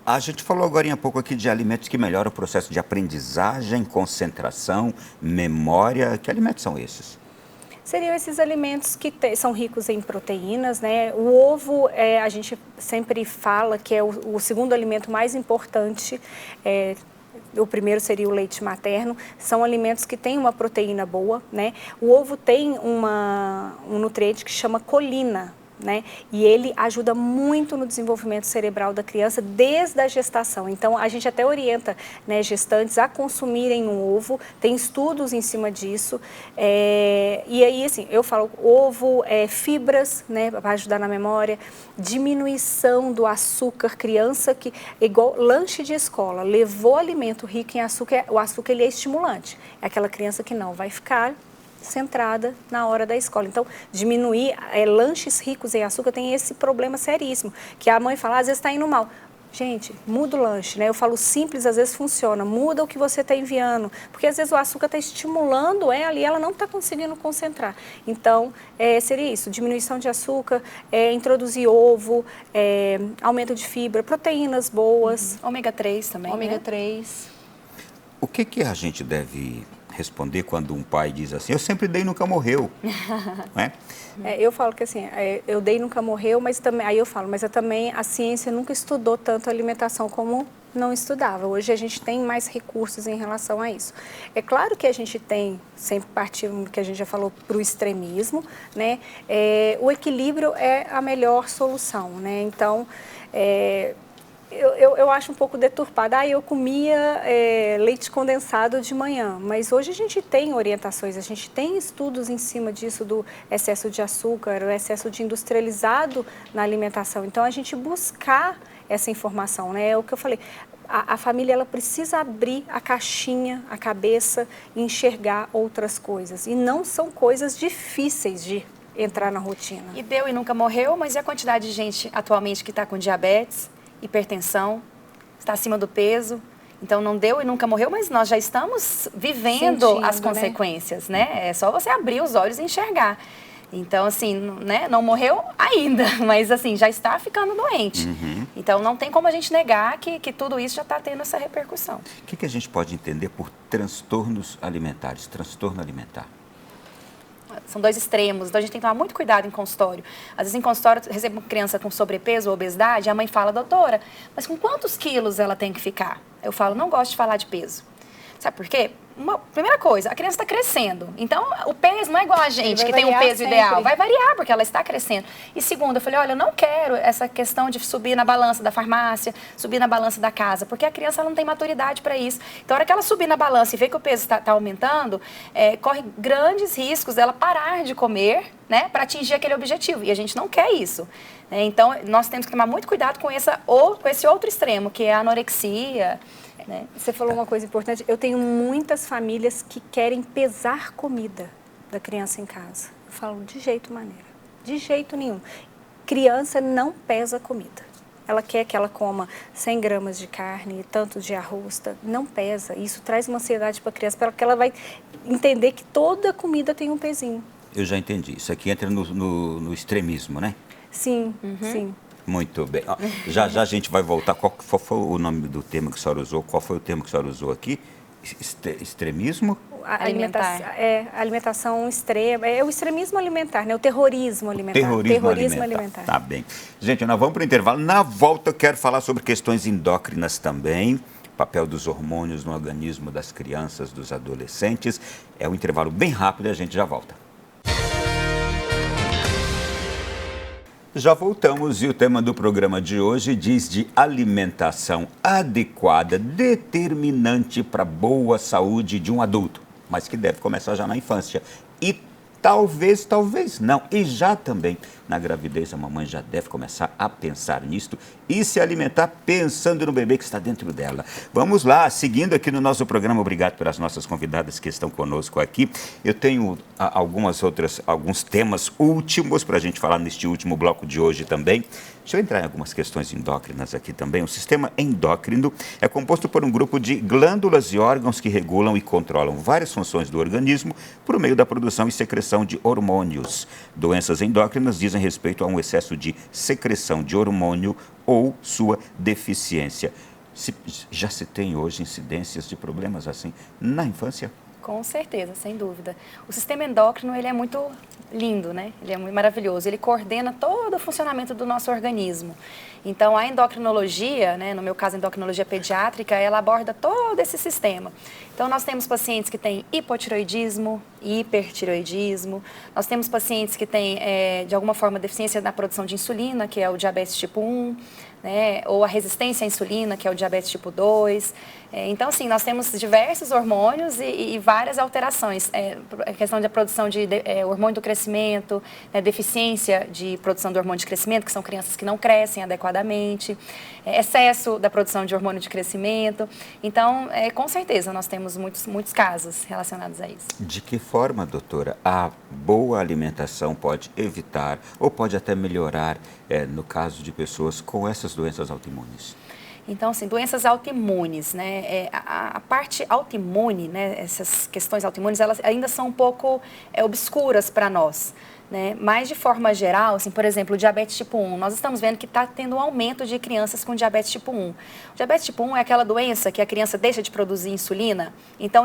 A gente falou agora há pouco aqui de alimentos que melhoram o processo de aprendizagem, concentração, memória. Que alimentos são esses? Seriam esses alimentos que são ricos em proteínas, né? O ovo, a gente sempre fala que é o segundo alimento mais importante. O primeiro seria o leite materno. São alimentos que têm uma proteína boa, né? O ovo tem um nutriente que chama colina, né? E ele ajuda muito no desenvolvimento cerebral da criança desde a gestação. Então, a gente até orienta, né, gestantes a consumirem um ovo, tem estudos em cima disso. E aí, assim, eu falo ovo, fibras, né, para ajudar na memória, diminuição do açúcar, criança que, igual lanche de escola, levou alimento rico em açúcar, o açúcar ele é estimulante. É aquela criança que não vai ficar centrada na hora da escola. Então, diminuir lanches ricos em açúcar tem esse problema seríssimo, que a mãe fala, às vezes está indo mal. Gente, muda o lanche, né? Eu falo simples, às vezes funciona, muda o que você está enviando, porque às vezes o açúcar está estimulando ela e ela não está conseguindo concentrar. Então, seria isso, diminuição de açúcar, introduzir ovo, aumento de fibra, proteínas boas. Ômega 3 também, Ômega 3. O que a gente deve responder quando um pai diz assim, eu sempre dei e nunca morreu, né? Eu falo que assim, eu dei e nunca morreu, mas também, aí eu falo, mas também a ciência nunca estudou tanto a alimentação como não estudava. Hoje a gente tem mais recursos em relação a isso. É claro que a gente tem, sempre partindo, que a gente já falou, para o extremismo, né? O equilíbrio é a melhor solução, né? Então, Eu acho um pouco deturpada. Eu comia leite condensado de manhã, mas hoje a gente tem orientações, a gente tem estudos em cima disso, do excesso de açúcar, o excesso de industrializado na alimentação. Então, a gente buscar essa informação, né? É o que eu falei. A família, ela precisa abrir a caixinha, a cabeça e enxergar outras coisas. E não são coisas difíceis de entrar na rotina. E deu e nunca morreu, mas e a quantidade de gente atualmente que está com diabetes, hipertensão, está acima do peso? Então, não deu e nunca morreu, mas nós já estamos vivendo sentindo, as consequências, né? É só você abrir os olhos e enxergar. Então, assim, né, não morreu ainda, mas assim, já está ficando doente. Então, não tem como a gente negar que tudo isso já está tendo essa repercussão. O que a gente pode entender por transtornos alimentares, transtorno alimentar? São dois extremos, então a gente tem que tomar muito cuidado em consultório. Às vezes em consultório eu recebo uma criança com sobrepeso ou obesidade, a mãe fala, doutora, mas com quantos quilos ela tem que ficar? Eu falo, não gosto de falar de peso. Sabe por quê? Primeira coisa, a criança está crescendo. Então, o peso não é igual a gente, que tem um peso ideal. Vai variar, porque ela está crescendo. E segundo, eu falei, olha, eu não quero essa questão de subir na balança da farmácia, subir na balança da casa, porque a criança ela não tem maturidade para isso. Então, a hora que ela subir na balança e ver que o peso está aumentando, corre grandes riscos dela parar de comer, né, para atingir aquele objetivo. E a gente não quer isso. Então, nós temos que tomar muito cuidado com esse outro extremo, que é a anorexia. Você falou uma coisa importante. Eu tenho muitas famílias que querem pesar comida da criança em casa. Eu falo, de jeito maneira. De jeito nenhum. Criança não pesa comida. Ela quer que ela coma 100 gramas de carne, tanto de arroz, não pesa. Isso traz uma ansiedade para a criança, porque ela vai entender que toda comida tem um pezinho. Eu já entendi. Isso aqui entra no extremismo, né? Sim, sim. Muito bem. Já a gente vai voltar. Qual foi o nome do termo que a senhora usou? Qual foi o termo que a senhora usou aqui? Extremismo? Alimentação extrema. É o extremismo alimentar, né? O terrorismo alimentar. Terrorismo alimentar. Tá bem. Gente, nós vamos para o intervalo. Na volta eu quero falar sobre questões endócrinas também. Papel dos hormônios no organismo das crianças, dos adolescentes. É um intervalo bem rápido e a gente já volta. Já voltamos e o tema do programa de hoje diz de alimentação adequada, determinante para a boa saúde de um adulto, mas que deve começar já na infância. E talvez não, e já também na gravidez a mamãe já deve começar a pensar nisto e se alimentar pensando no bebê que está dentro dela. Vamos lá, seguindo aqui no nosso programa, obrigado pelas nossas convidadas que estão conosco aqui. Eu tenho alguns temas últimos para a gente falar neste último bloco de hoje também. Deixa eu entrar em algumas questões endócrinas aqui também. O sistema endócrino é composto por um grupo de glândulas e órgãos que regulam e controlam várias funções do organismo por meio da produção e secreção de hormônios. Doenças endócrinas dizem respeito a um excesso de secreção de hormônio ou sua deficiência. Já se tem hoje incidências de problemas assim na infância? Com certeza, sem dúvida. O sistema endócrino, ele é muito lindo, né? Ele é muito maravilhoso. Ele coordena todo o funcionamento do nosso organismo. Então, a endocrinologia, né, no meu caso, a endocrinologia pediátrica, ela aborda todo esse sistema. Então, nós temos pacientes que têm hipotiroidismo, hipertiroidismo. Nós temos pacientes que têm, de alguma forma, deficiência na produção de insulina, que é o diabetes tipo 1. Né, ou a resistência à insulina, que é o diabetes tipo 2. Então, assim, nós temos diversos hormônios e várias alterações. A questão da produção de hormônio do crescimento, né, deficiência de produção do hormônio de crescimento, que são crianças que não crescem adequadamente, excesso da produção de hormônio de crescimento. Então, com certeza, nós temos muitos casos relacionados a isso. De que forma, doutora, a boa alimentação pode evitar ou pode até melhorar, no caso de pessoas com essas doenças autoimunes? Então, assim, doenças autoimunes, né? A parte autoimune, né? Essas questões autoimunes, elas ainda são um pouco obscuras para nós. Né? Mas, de forma geral, assim, por exemplo, o diabetes tipo 1, nós estamos vendo que está tendo um aumento de crianças com diabetes tipo 1. O diabetes tipo 1 é aquela doença que a criança deixa de produzir insulina, então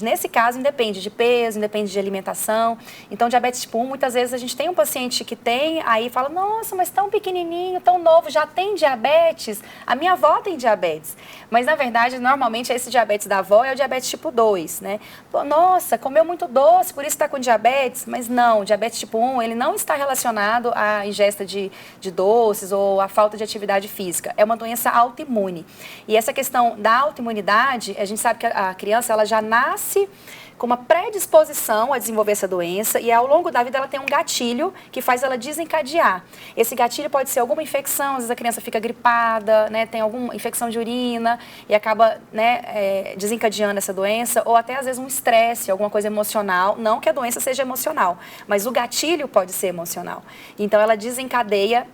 nesse caso, independe de peso, independe de alimentação. Então, diabetes tipo 1, muitas vezes a gente tem um paciente que tem, aí fala, nossa, mas tão pequenininho, tão novo, já tem diabetes? A minha avó tem diabetes. Mas, na verdade, normalmente esse diabetes da avó é o diabetes tipo 2, né? Nossa, comeu muito doce, por isso está com diabetes? Mas não, o diabetes tipo 1 1, ele não está relacionado à ingesta de doces ou à falta de atividade física. É uma doença autoimune. E essa questão da autoimunidade, a gente sabe que a criança ela já nasce com uma predisposição a desenvolver essa doença e ao longo da vida ela tem um gatilho que faz ela desencadear. Esse gatilho pode ser alguma infecção, às vezes a criança fica gripada, né, tem alguma infecção de urina e acaba, né, desencadeando essa doença, ou até às vezes um estresse, alguma coisa emocional, não que a doença seja emocional, mas o gatilho pode ser emocional. Então ela desencadeia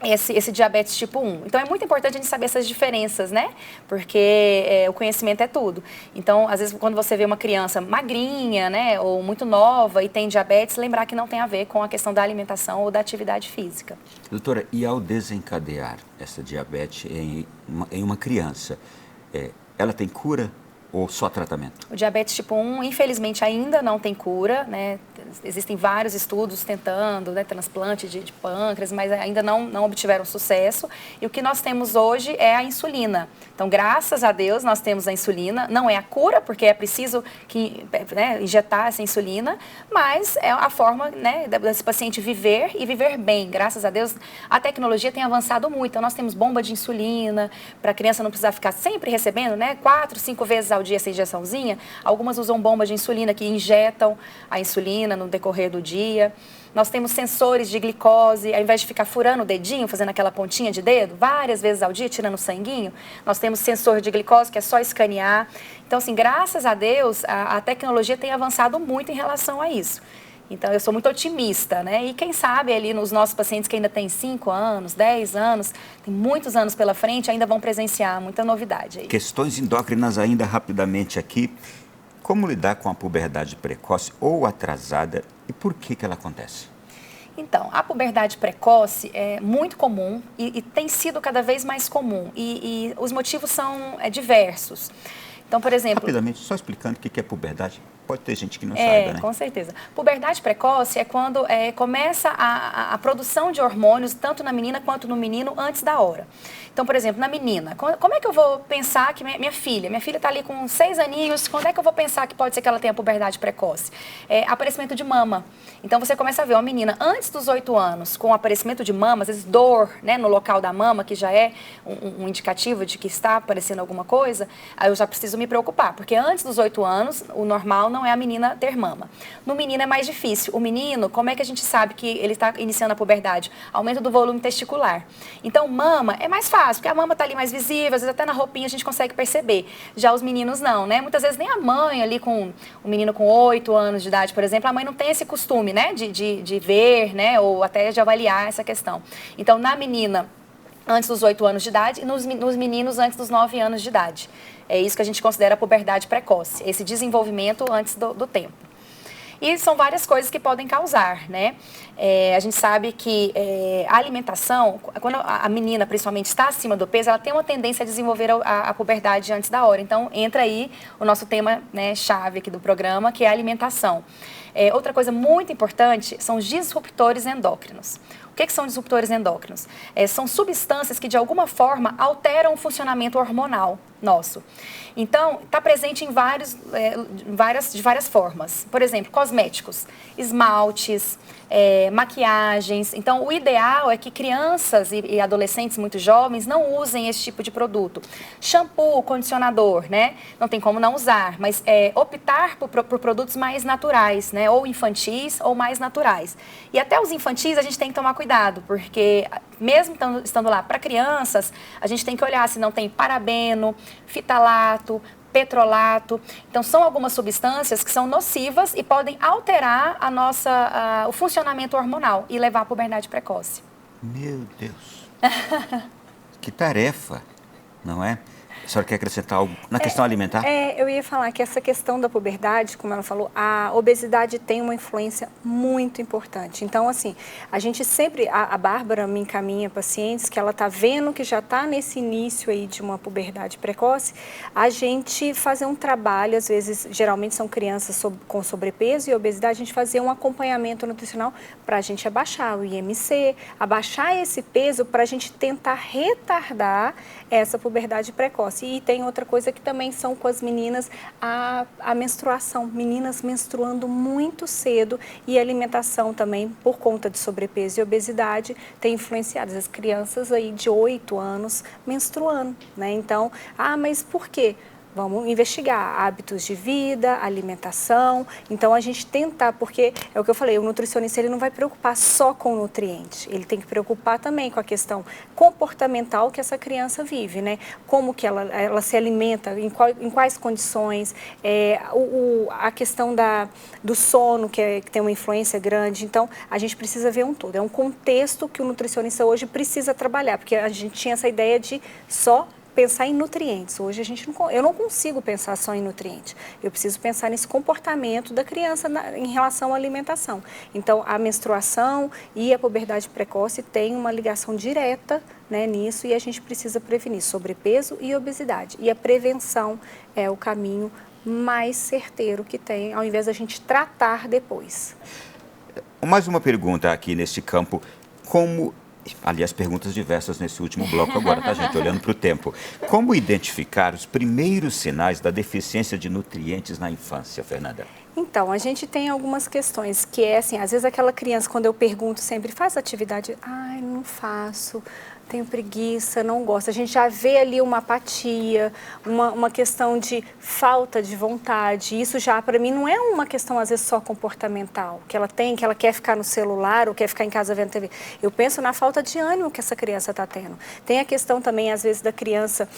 esse diabetes tipo 1. Então, é muito importante a gente saber essas diferenças, né? Porque o conhecimento é tudo. Então, às vezes, quando você vê uma criança magrinha, né, ou muito nova e tem diabetes, lembrar que não tem a ver com a questão da alimentação ou da atividade física. Doutora, e ao desencadear essa diabetes em uma criança, ela tem cura ou só tratamento? O diabetes tipo 1, infelizmente, ainda não tem cura, né? Existem vários estudos tentando, né, transplante de pâncreas, mas ainda não obtiveram sucesso. E o que nós temos hoje é a insulina. Então, graças a Deus, nós temos a insulina. Não é a cura, porque é preciso injetar essa insulina, mas é a forma, né, desse paciente viver e viver bem. Graças a Deus, a tecnologia tem avançado muito. Então, nós temos bomba de insulina, para a criança não precisar ficar sempre recebendo, né, 4, 5 vezes ao dia essa injeçãozinha. Algumas usam bomba de insulina que injetam a insulina no decorrer do dia. Nós temos sensores de glicose, ao invés de ficar furando o dedinho, fazendo aquela pontinha de dedo, várias vezes ao dia, tirando o sanguinho, nós temos sensor de glicose, que é só escanear. Então, assim, graças a Deus, a tecnologia tem avançado muito em relação a isso. Então, eu sou muito otimista, né? E quem sabe ali nos nossos pacientes que ainda têm 5 anos, 10 anos, tem muitos anos pela frente, ainda vão presenciar muita novidade aí. Questões endócrinas ainda rapidamente aqui. Como lidar com a puberdade precoce ou atrasada e por que ela acontece? Então, a puberdade precoce é muito comum e tem sido cada vez mais comum. E os motivos são diversos. Então, por exemplo... Rapidamente, só explicando o que é puberdade. Pode ter gente que não saiba, né? Com certeza. Puberdade precoce é quando começa a produção de hormônios, tanto na menina quanto no menino, antes da hora. Então, por exemplo, na menina, como é que eu vou pensar que minha filha está ali com 6 aninhos, quando é que eu vou pensar que pode ser que ela tenha puberdade precoce? Aparecimento de mama. Então, você começa a ver uma menina antes dos 8 anos, com aparecimento de mama, às vezes dor, né, no local da mama, que já é um indicativo de que está aparecendo alguma coisa, aí eu já preciso me preocupar, porque antes dos 8 anos, o normal não é a menina ter mama. No menino é mais difícil. O menino, como é que a gente sabe que ele está iniciando a puberdade? Aumento do volume testicular. Então, mama é mais fácil, porque a mama está ali mais visível, às vezes até na roupinha a gente consegue perceber. Já os meninos não, né? Muitas vezes nem a mãe ali com o menino com 8 anos de idade, por exemplo, a mãe não tem esse costume, né? De ver, né? Ou até de avaliar essa questão. Então, na menina, antes dos 8 anos de idade e nos meninos antes dos 9 anos de idade. É isso que a gente considera a puberdade precoce, esse desenvolvimento antes do tempo. E são várias coisas que podem causar, né? A gente sabe que a alimentação, quando a menina principalmente está acima do peso, ela tem uma tendência a desenvolver a puberdade antes da hora. Então, entra aí o nosso tema, né, chave aqui do programa, que é a alimentação. Outra coisa muito importante são os disruptores endócrinos. O que são disruptores endócrinos? São substâncias que, de alguma forma, alteram o funcionamento hormonal nosso. Então, está presente em de várias formas. Por exemplo, cosméticos, esmaltes, maquiagens. Então, o ideal é que crianças e adolescentes muito jovens não usem esse tipo de produto. Shampoo, condicionador, né? Não tem como não usar, mas optar por produtos mais naturais, né? Ou infantis ou mais naturais. E até os infantis a gente tem que tomar cuidado, porque mesmo estando lá para crianças, a gente tem que olhar se não tem parabeno, fitalato, petrolato. Então, são algumas substâncias que são nocivas e podem alterar o funcionamento hormonal e levar à puberdade precoce. Meu Deus! Que tarefa, não é? A senhora quer acrescentar algo na questão alimentar? Eu ia falar que essa questão da puberdade, como ela falou, a obesidade tem uma influência muito importante. Então, assim, a gente sempre, a Bárbara me encaminha pacientes que ela está vendo que já está nesse início aí de uma puberdade precoce, a gente fazer um trabalho, às vezes, geralmente são crianças com sobrepeso e obesidade, a gente fazer um acompanhamento nutricional para a gente abaixar o IMC, abaixar esse peso para a gente tentar retardar essa puberdade precoce. precoce. E tem outra coisa que também são com as meninas, a menstruação. Meninas menstruando muito cedo e a alimentação também, por conta de sobrepeso e obesidade, tem influenciado as crianças aí de 8 anos menstruando, né? Então, mas por quê? Vamos investigar hábitos de vida, alimentação. Então, a gente tentar, porque é o que eu falei, o nutricionista ele não vai preocupar só com o nutriente. Ele tem que preocupar também com a questão comportamental que essa criança vive, né? Como que ela se alimenta, em quais condições, a questão do sono, que tem uma influência grande. Então, a gente precisa ver um todo. É um contexto que o nutricionista hoje precisa trabalhar, porque a gente tinha essa ideia de só pensar em nutrientes. Hoje eu não consigo pensar só em nutrientes. Eu preciso pensar nesse comportamento da criança em relação à alimentação. Então, a menstruação e a puberdade precoce têm uma ligação direta, né, nisso, e a gente precisa prevenir sobrepeso e obesidade. E a prevenção é o caminho mais certeiro que tem, ao invés da gente tratar depois. Mais uma pergunta aqui neste campo. Aliás, perguntas diversas nesse último bloco agora, tá, gente? Olhando para o tempo. Como identificar os primeiros sinais da deficiência de nutrientes na infância, Fernanda? Então, a gente tem algumas questões, que é assim, às vezes aquela criança, quando eu pergunto sempre, faz atividade? Ai, não faço, tenho preguiça, não gosto. A gente já vê ali uma apatia, uma questão de falta de vontade. Isso já, para mim, não é uma questão, às vezes, só comportamental, que ela quer ficar no celular ou quer ficar em casa vendo TV. Eu penso na falta de ânimo que essa criança está tendo. Tem a questão também, às vezes, da criança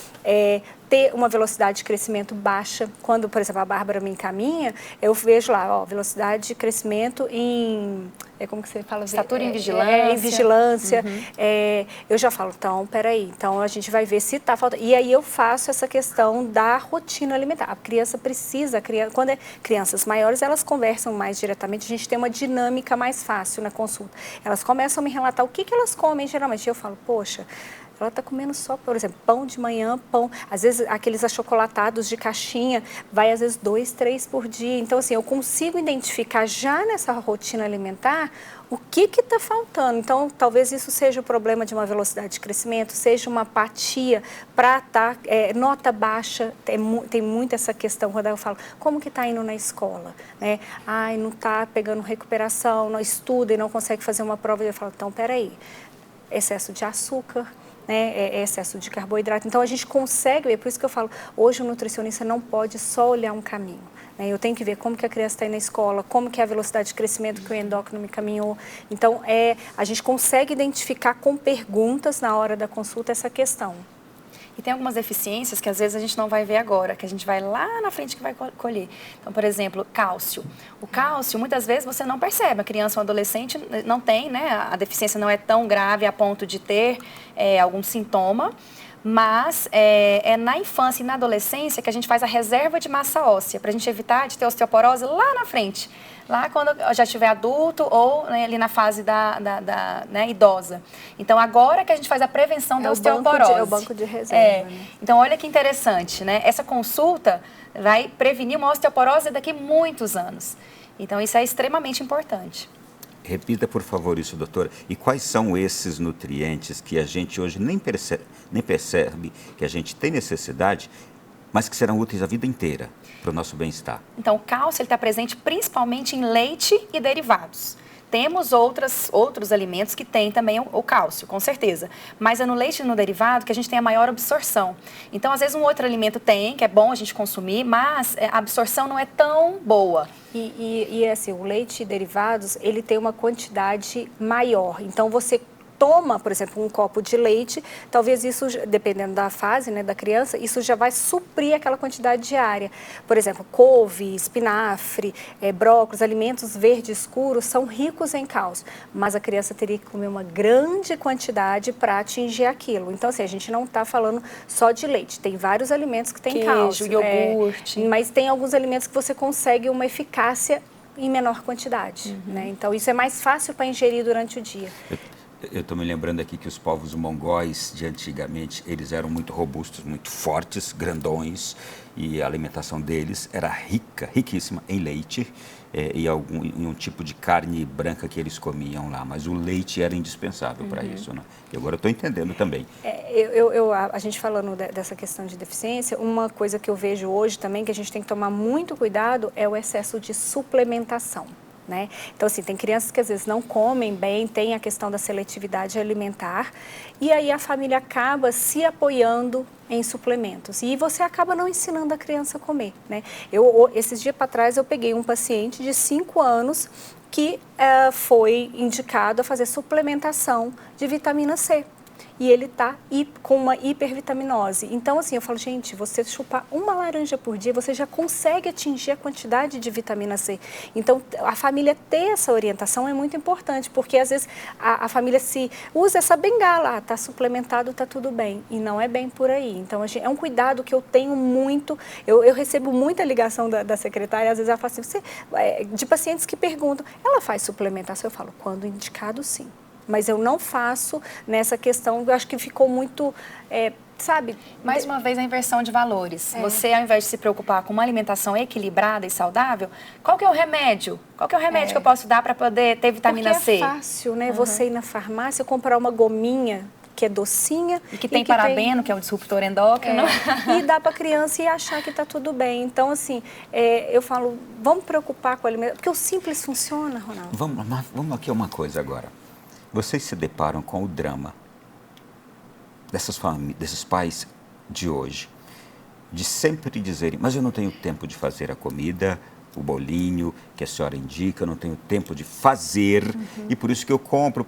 ter uma velocidade de crescimento baixa. Quando, por exemplo, a Bárbara me encaminha, eu vejo lá, vigilância de crescimento em... como que você fala? Estatura em vigilância. Em vigilância. Uhum. Eu já falo, então, peraí, então a gente vai ver se está faltando. E aí eu faço essa questão da rotina alimentar. A criança precisa, quando é crianças maiores, elas conversam mais diretamente, a gente tem uma dinâmica mais fácil na consulta. Elas começam a me relatar o que elas comem geralmente. E eu falo, poxa, ela está comendo só, por exemplo, pão de manhã, pão, às vezes aqueles achocolatados de caixinha, vai às vezes 2, 3 por dia. Então, assim, eu consigo identificar já nessa rotina alimentar o que está faltando. Então, talvez isso seja o problema de uma velocidade de crescimento, seja uma apatia para estar, nota baixa, tem muito essa questão quando eu falo, como que está indo na escola? Né? Ai, não está pegando recuperação, não estuda e não consegue fazer uma prova. Eu falo, então, peraí, excesso de açúcar, né, excesso de carboidrato. Então, a gente consegue ver, por isso que eu falo, hoje o nutricionista não pode só olhar um caminho. Né? Eu tenho que ver como que a criança está aí na escola, como que é a velocidade de crescimento que o endócrino me caminhou. Então, a gente consegue identificar com perguntas na hora da consulta essa questão. E tem algumas deficiências que às vezes a gente não vai ver agora, que a gente vai lá na frente que vai colher. Então, por exemplo, cálcio. O cálcio, muitas vezes você não percebe. A criança ou adolescente não tem, né? A deficiência não é tão grave a ponto de ter algum sintoma. Mas é na infância e na adolescência que a gente faz a reserva de massa óssea, para a gente evitar de ter osteoporose lá na frente. Lá quando já estiver adulto ou, né, ali na fase né, idosa. Então, agora que a gente faz a prevenção da osteoporose. É o banco de reserva. Né? Então, olha que interessante, né? Essa consulta vai prevenir uma osteoporose daqui a muitos anos. Então, isso é extremamente importante. Repita, por favor, isso, doutora. E quais são esses nutrientes que a gente hoje nem percebe que a gente tem necessidade, mas que serão úteis a vida inteira para o nosso bem-estar? Então, o cálcio está presente principalmente em leite e derivados. Temos outros alimentos que têm também o cálcio, com certeza. Mas é no leite e no derivado que a gente tem a maior absorção. Então, às vezes, um outro alimento tem, que é bom a gente consumir, mas a absorção não é tão boa. E assim, o leite e derivados, ele tem uma quantidade maior. Então, você toma, por exemplo, um copo de leite, talvez isso, dependendo da fase, né, da criança, isso já vai suprir aquela quantidade diária. Por exemplo, couve, espinafre, brócolis, alimentos verdes escuros são ricos em cálcio, mas a criança teria que comer uma grande quantidade para atingir aquilo. Então, assim, a gente não está falando só de leite, tem vários alimentos que têm cálcio. Iogurte. Mas tem alguns alimentos que você consegue uma eficácia em menor quantidade. Né? Então, isso é mais fácil para ingerir durante o dia. Eu estou me lembrando aqui que os povos mongóis de antigamente, eles eram muito robustos, muito fortes, grandões, e a alimentação deles era riquíssima em leite, e um tipo de carne branca que eles comiam lá, mas o leite era indispensável para isso, né? E agora eu estou entendendo também. A gente falando dessa questão de deficiência, uma coisa que eu vejo hoje também, que a gente tem que tomar muito cuidado, é o excesso de suplementação. Né? Então, assim, tem crianças que às vezes não comem bem, tem a questão da seletividade alimentar, e aí a família acaba se apoiando em suplementos. E você acaba não ensinando a criança a comer, né? Esses dias para trás, eu peguei um paciente de 5 anos que foi indicado a fazer suplementação de vitamina C. E ele está com uma hipervitaminose. Então, assim, eu falo, gente, você chupar uma laranja por dia, você já consegue atingir a quantidade de vitamina C. Então, a família ter essa orientação é muito importante, porque às vezes a família se usa essa bengala, está suplementado, está tudo bem. E não é bem por aí. Então, é um cuidado que eu tenho muito. Eu recebo muita ligação da secretária, às vezes ela fala assim, de pacientes que perguntam, ela faz suplementação? Eu falo, quando indicado, sim. Mas eu não faço nessa questão, eu acho que ficou muito, sabe? Mais uma vez, a inversão de valores. Você, ao invés de se preocupar com uma alimentação equilibrada e saudável, qual que é o remédio? Qual que é o remédio que eu posso dar para poder ter vitamina C? É fácil, né? Você ir na farmácia, comprar uma gominha que é docinha. E que tem parabeno, que é um disruptor endócrino. E dá para a criança e achar que está tudo bem. Então, assim, eu falo, vamos preocupar com a alimentação, porque o simples funciona, Ronaldo. Vamos aqui a uma coisa agora. Vocês se deparam com o drama desses pais de hoje, de sempre dizerem, mas eu não tenho tempo de fazer a comida, o bolinho que a senhora indica, eu não tenho tempo de fazer, e por isso que eu compro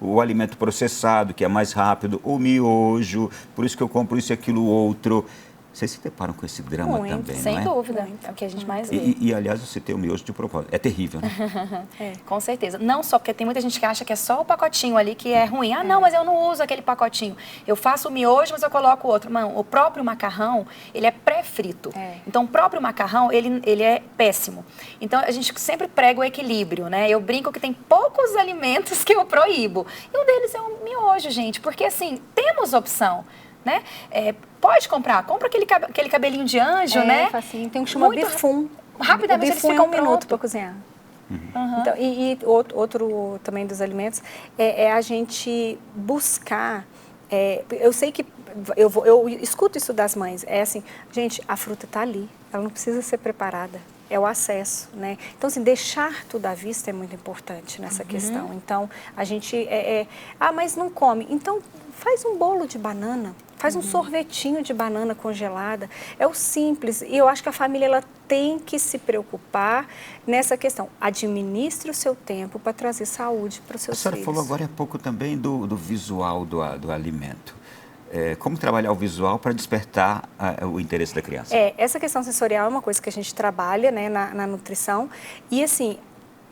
o alimento processado, que é mais rápido, o miojo, por isso que eu compro isso e aquilo outro. Vocês se deparam com esse drama também, não é? Sem dúvida, é o que a gente mais vê. E, aliás, você tem o miojo de propósito. É terrível, né? Com certeza. Não só, porque tem muita gente que acha que é só o pacotinho ali que é ruim. Ah, não, mas eu não uso aquele pacotinho. Eu faço o miojo, mas eu coloco o outro. Mano, o próprio macarrão, ele é pré-frito. Então, o próprio macarrão, ele é péssimo. Então, a gente sempre prega o equilíbrio, né? Eu brinco que tem poucos alimentos que eu proíbo. E um deles é o miojo, gente. Porque, assim, temos opção. Né? Pode comprar, compra aquele cabelinho de anjo, né? Facinho. Tem um que chama bifum. Rapidamente eles ficam 1 minuto para cozinhar. Então, outro também dos alimentos é a gente buscar. Eu sei que eu escuto isso das mães. É assim, gente, a fruta está ali, ela não precisa ser preparada. É o acesso, né? Então, assim, deixar tudo à vista é muito importante nessa questão. Então, a gente mas não come. Então, faz um bolo de banana, faz um sorvetinho de banana congelada. É o simples. E eu acho que a família ela tem que se preocupar nessa questão. Administre o seu tempo para trazer saúde para os seus filhos. A senhora falou agora há pouco também do visual do alimento. Como trabalhar o visual para despertar o interesse da criança? Essa questão sensorial é uma coisa que a gente trabalha, né, na nutrição. E assim,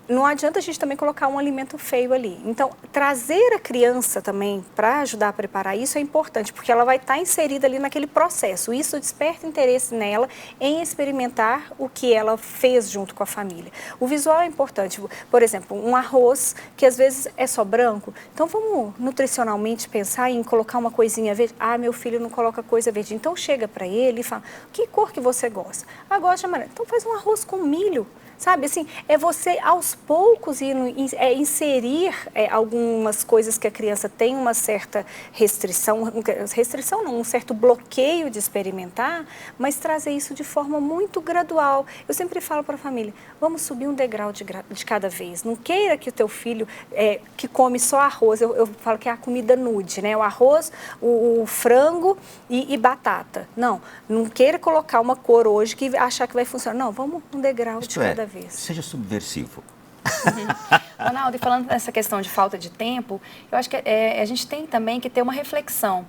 não adianta a gente também colocar um alimento feio ali. Então, trazer a criança também para ajudar a preparar isso é importante, porque ela vai estar inserida ali naquele processo. Isso desperta interesse nela em experimentar o que ela fez junto com a família. O visual é importante. Por exemplo, um arroz que às vezes é só branco. Então, vamos nutricionalmente pensar em colocar uma coisinha verde. Ah, meu filho não coloca coisa verde. Então, chega para ele e fala, que cor que você gosta? Ah, gosto de amarelo. Então, faz um arroz com milho. Sabe, assim, é você aos poucos inserir algumas coisas que a criança tem uma certa restrição não, um certo bloqueio de experimentar, mas trazer isso de forma muito gradual. Eu sempre falo para a família, vamos subir um degrau de cada vez. Não queira que o teu filho, que come só arroz, eu falo que é a comida nude, né? O arroz, o frango e batata. Não queira colocar uma cor hoje que achar que vai funcionar. Não, vamos um degrau de cada vez. Seja subversivo. Ronaldo, e falando dessa questão de falta de tempo, eu acho que a gente tem também que ter uma reflexão.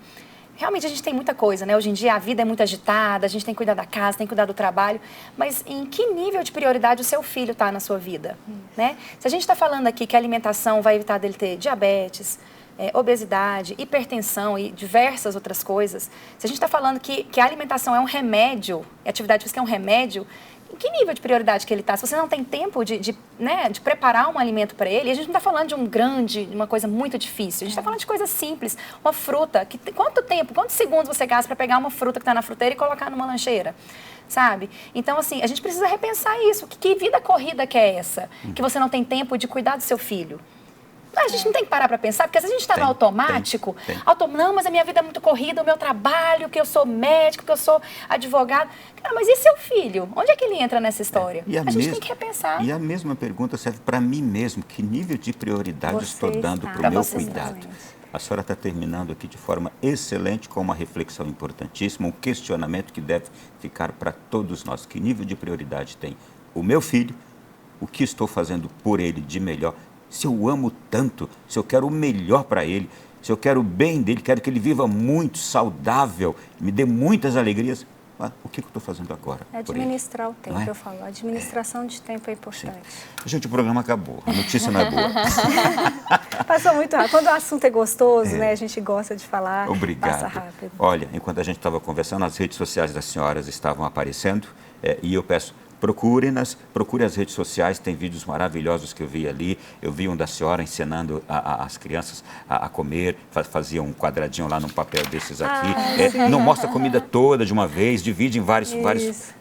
Realmente a gente tem muita coisa, né? Hoje em dia a vida é muito agitada, a gente tem que cuidar da casa, tem que cuidar do trabalho, mas em que nível de prioridade o seu filho está na sua vida, né? Se a gente está falando aqui que a alimentação vai evitar dele ter diabetes, obesidade, hipertensão e diversas outras coisas, se a gente está falando que a alimentação é um remédio, a atividade física é um remédio, em que nível de prioridade que ele está? Se você não tem tempo de preparar um alimento para ele, a gente não está falando de uma coisa muito difícil, a gente está falando de coisas simples, uma fruta, quantos segundos você gasta para pegar uma fruta que está na fruteira e colocar numa lancheira? Sabe? Então, assim, a gente precisa repensar isso. Que vida corrida que é essa? Que você não tem tempo de cuidar do seu filho? A gente não tem que parar para pensar, porque às vezes a gente está no automático. Não, mas a minha vida é muito corrida, o meu trabalho, que eu sou médico, que eu sou advogado. Cara, mas e seu filho? Onde é que ele entra nessa história? A gente tem que repensar. E a mesma pergunta serve para mim mesmo. Que nível de prioridade estou dando para o meu cuidado? A senhora está terminando aqui de forma excelente, com uma reflexão importantíssima, um questionamento que deve ficar para todos nós. Que nível de prioridade tem o meu filho? O que estou fazendo por ele de melhor? Se eu amo tanto, se eu quero o melhor para ele, se eu quero o bem dele, quero que ele viva muito, saudável, me dê muitas alegrias, o que eu estou fazendo agora? Administrar o tempo, eu falo. A administração de tempo é importante. Gente, o programa acabou, a notícia não é boa. Passou muito rápido. Quando o assunto é gostoso, né, a gente gosta de falar, Obrigado. passa rápido. Olha, enquanto a gente estava conversando, as redes sociais das senhoras estavam aparecendo e eu peço, procure as redes sociais, tem vídeos maravilhosos que eu vi ali. Eu vi um da senhora ensinando as crianças a comer, fazia um quadradinho lá num papel desses aqui. Não mostra a comida toda de uma vez, divide em vários vídeos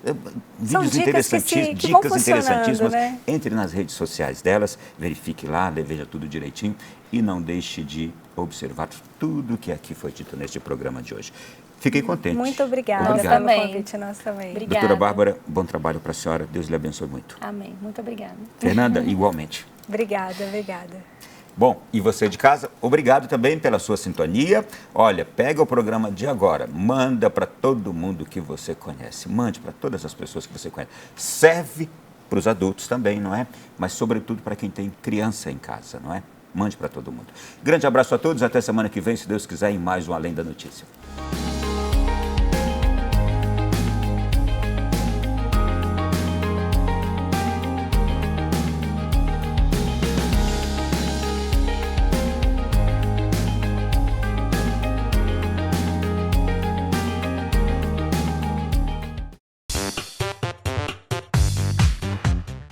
interessantíssimos, dicas interessantíssimas. Né? Entre nas redes sociais delas, verifique lá, veja tudo direitinho e não deixe de observar tudo que aqui foi dito neste programa de hoje. Fiquei contente. Muito obrigada pelo convite, nós também. Obrigada. Doutora Bárbara, bom trabalho para a senhora. Deus lhe abençoe muito. Amém. Muito obrigada. Fernanda, igualmente. Obrigada. Bom, e você de casa, obrigado também pela sua sintonia. Olha, pega o programa de agora, manda para todo mundo que você conhece. Mande para todas as pessoas que você conhece. Serve para os adultos também, não é? Mas, sobretudo, para quem tem criança em casa, não é? Mande para todo mundo. Grande abraço a todos, até semana que vem, se Deus quiser, em mais um Além da Notícia.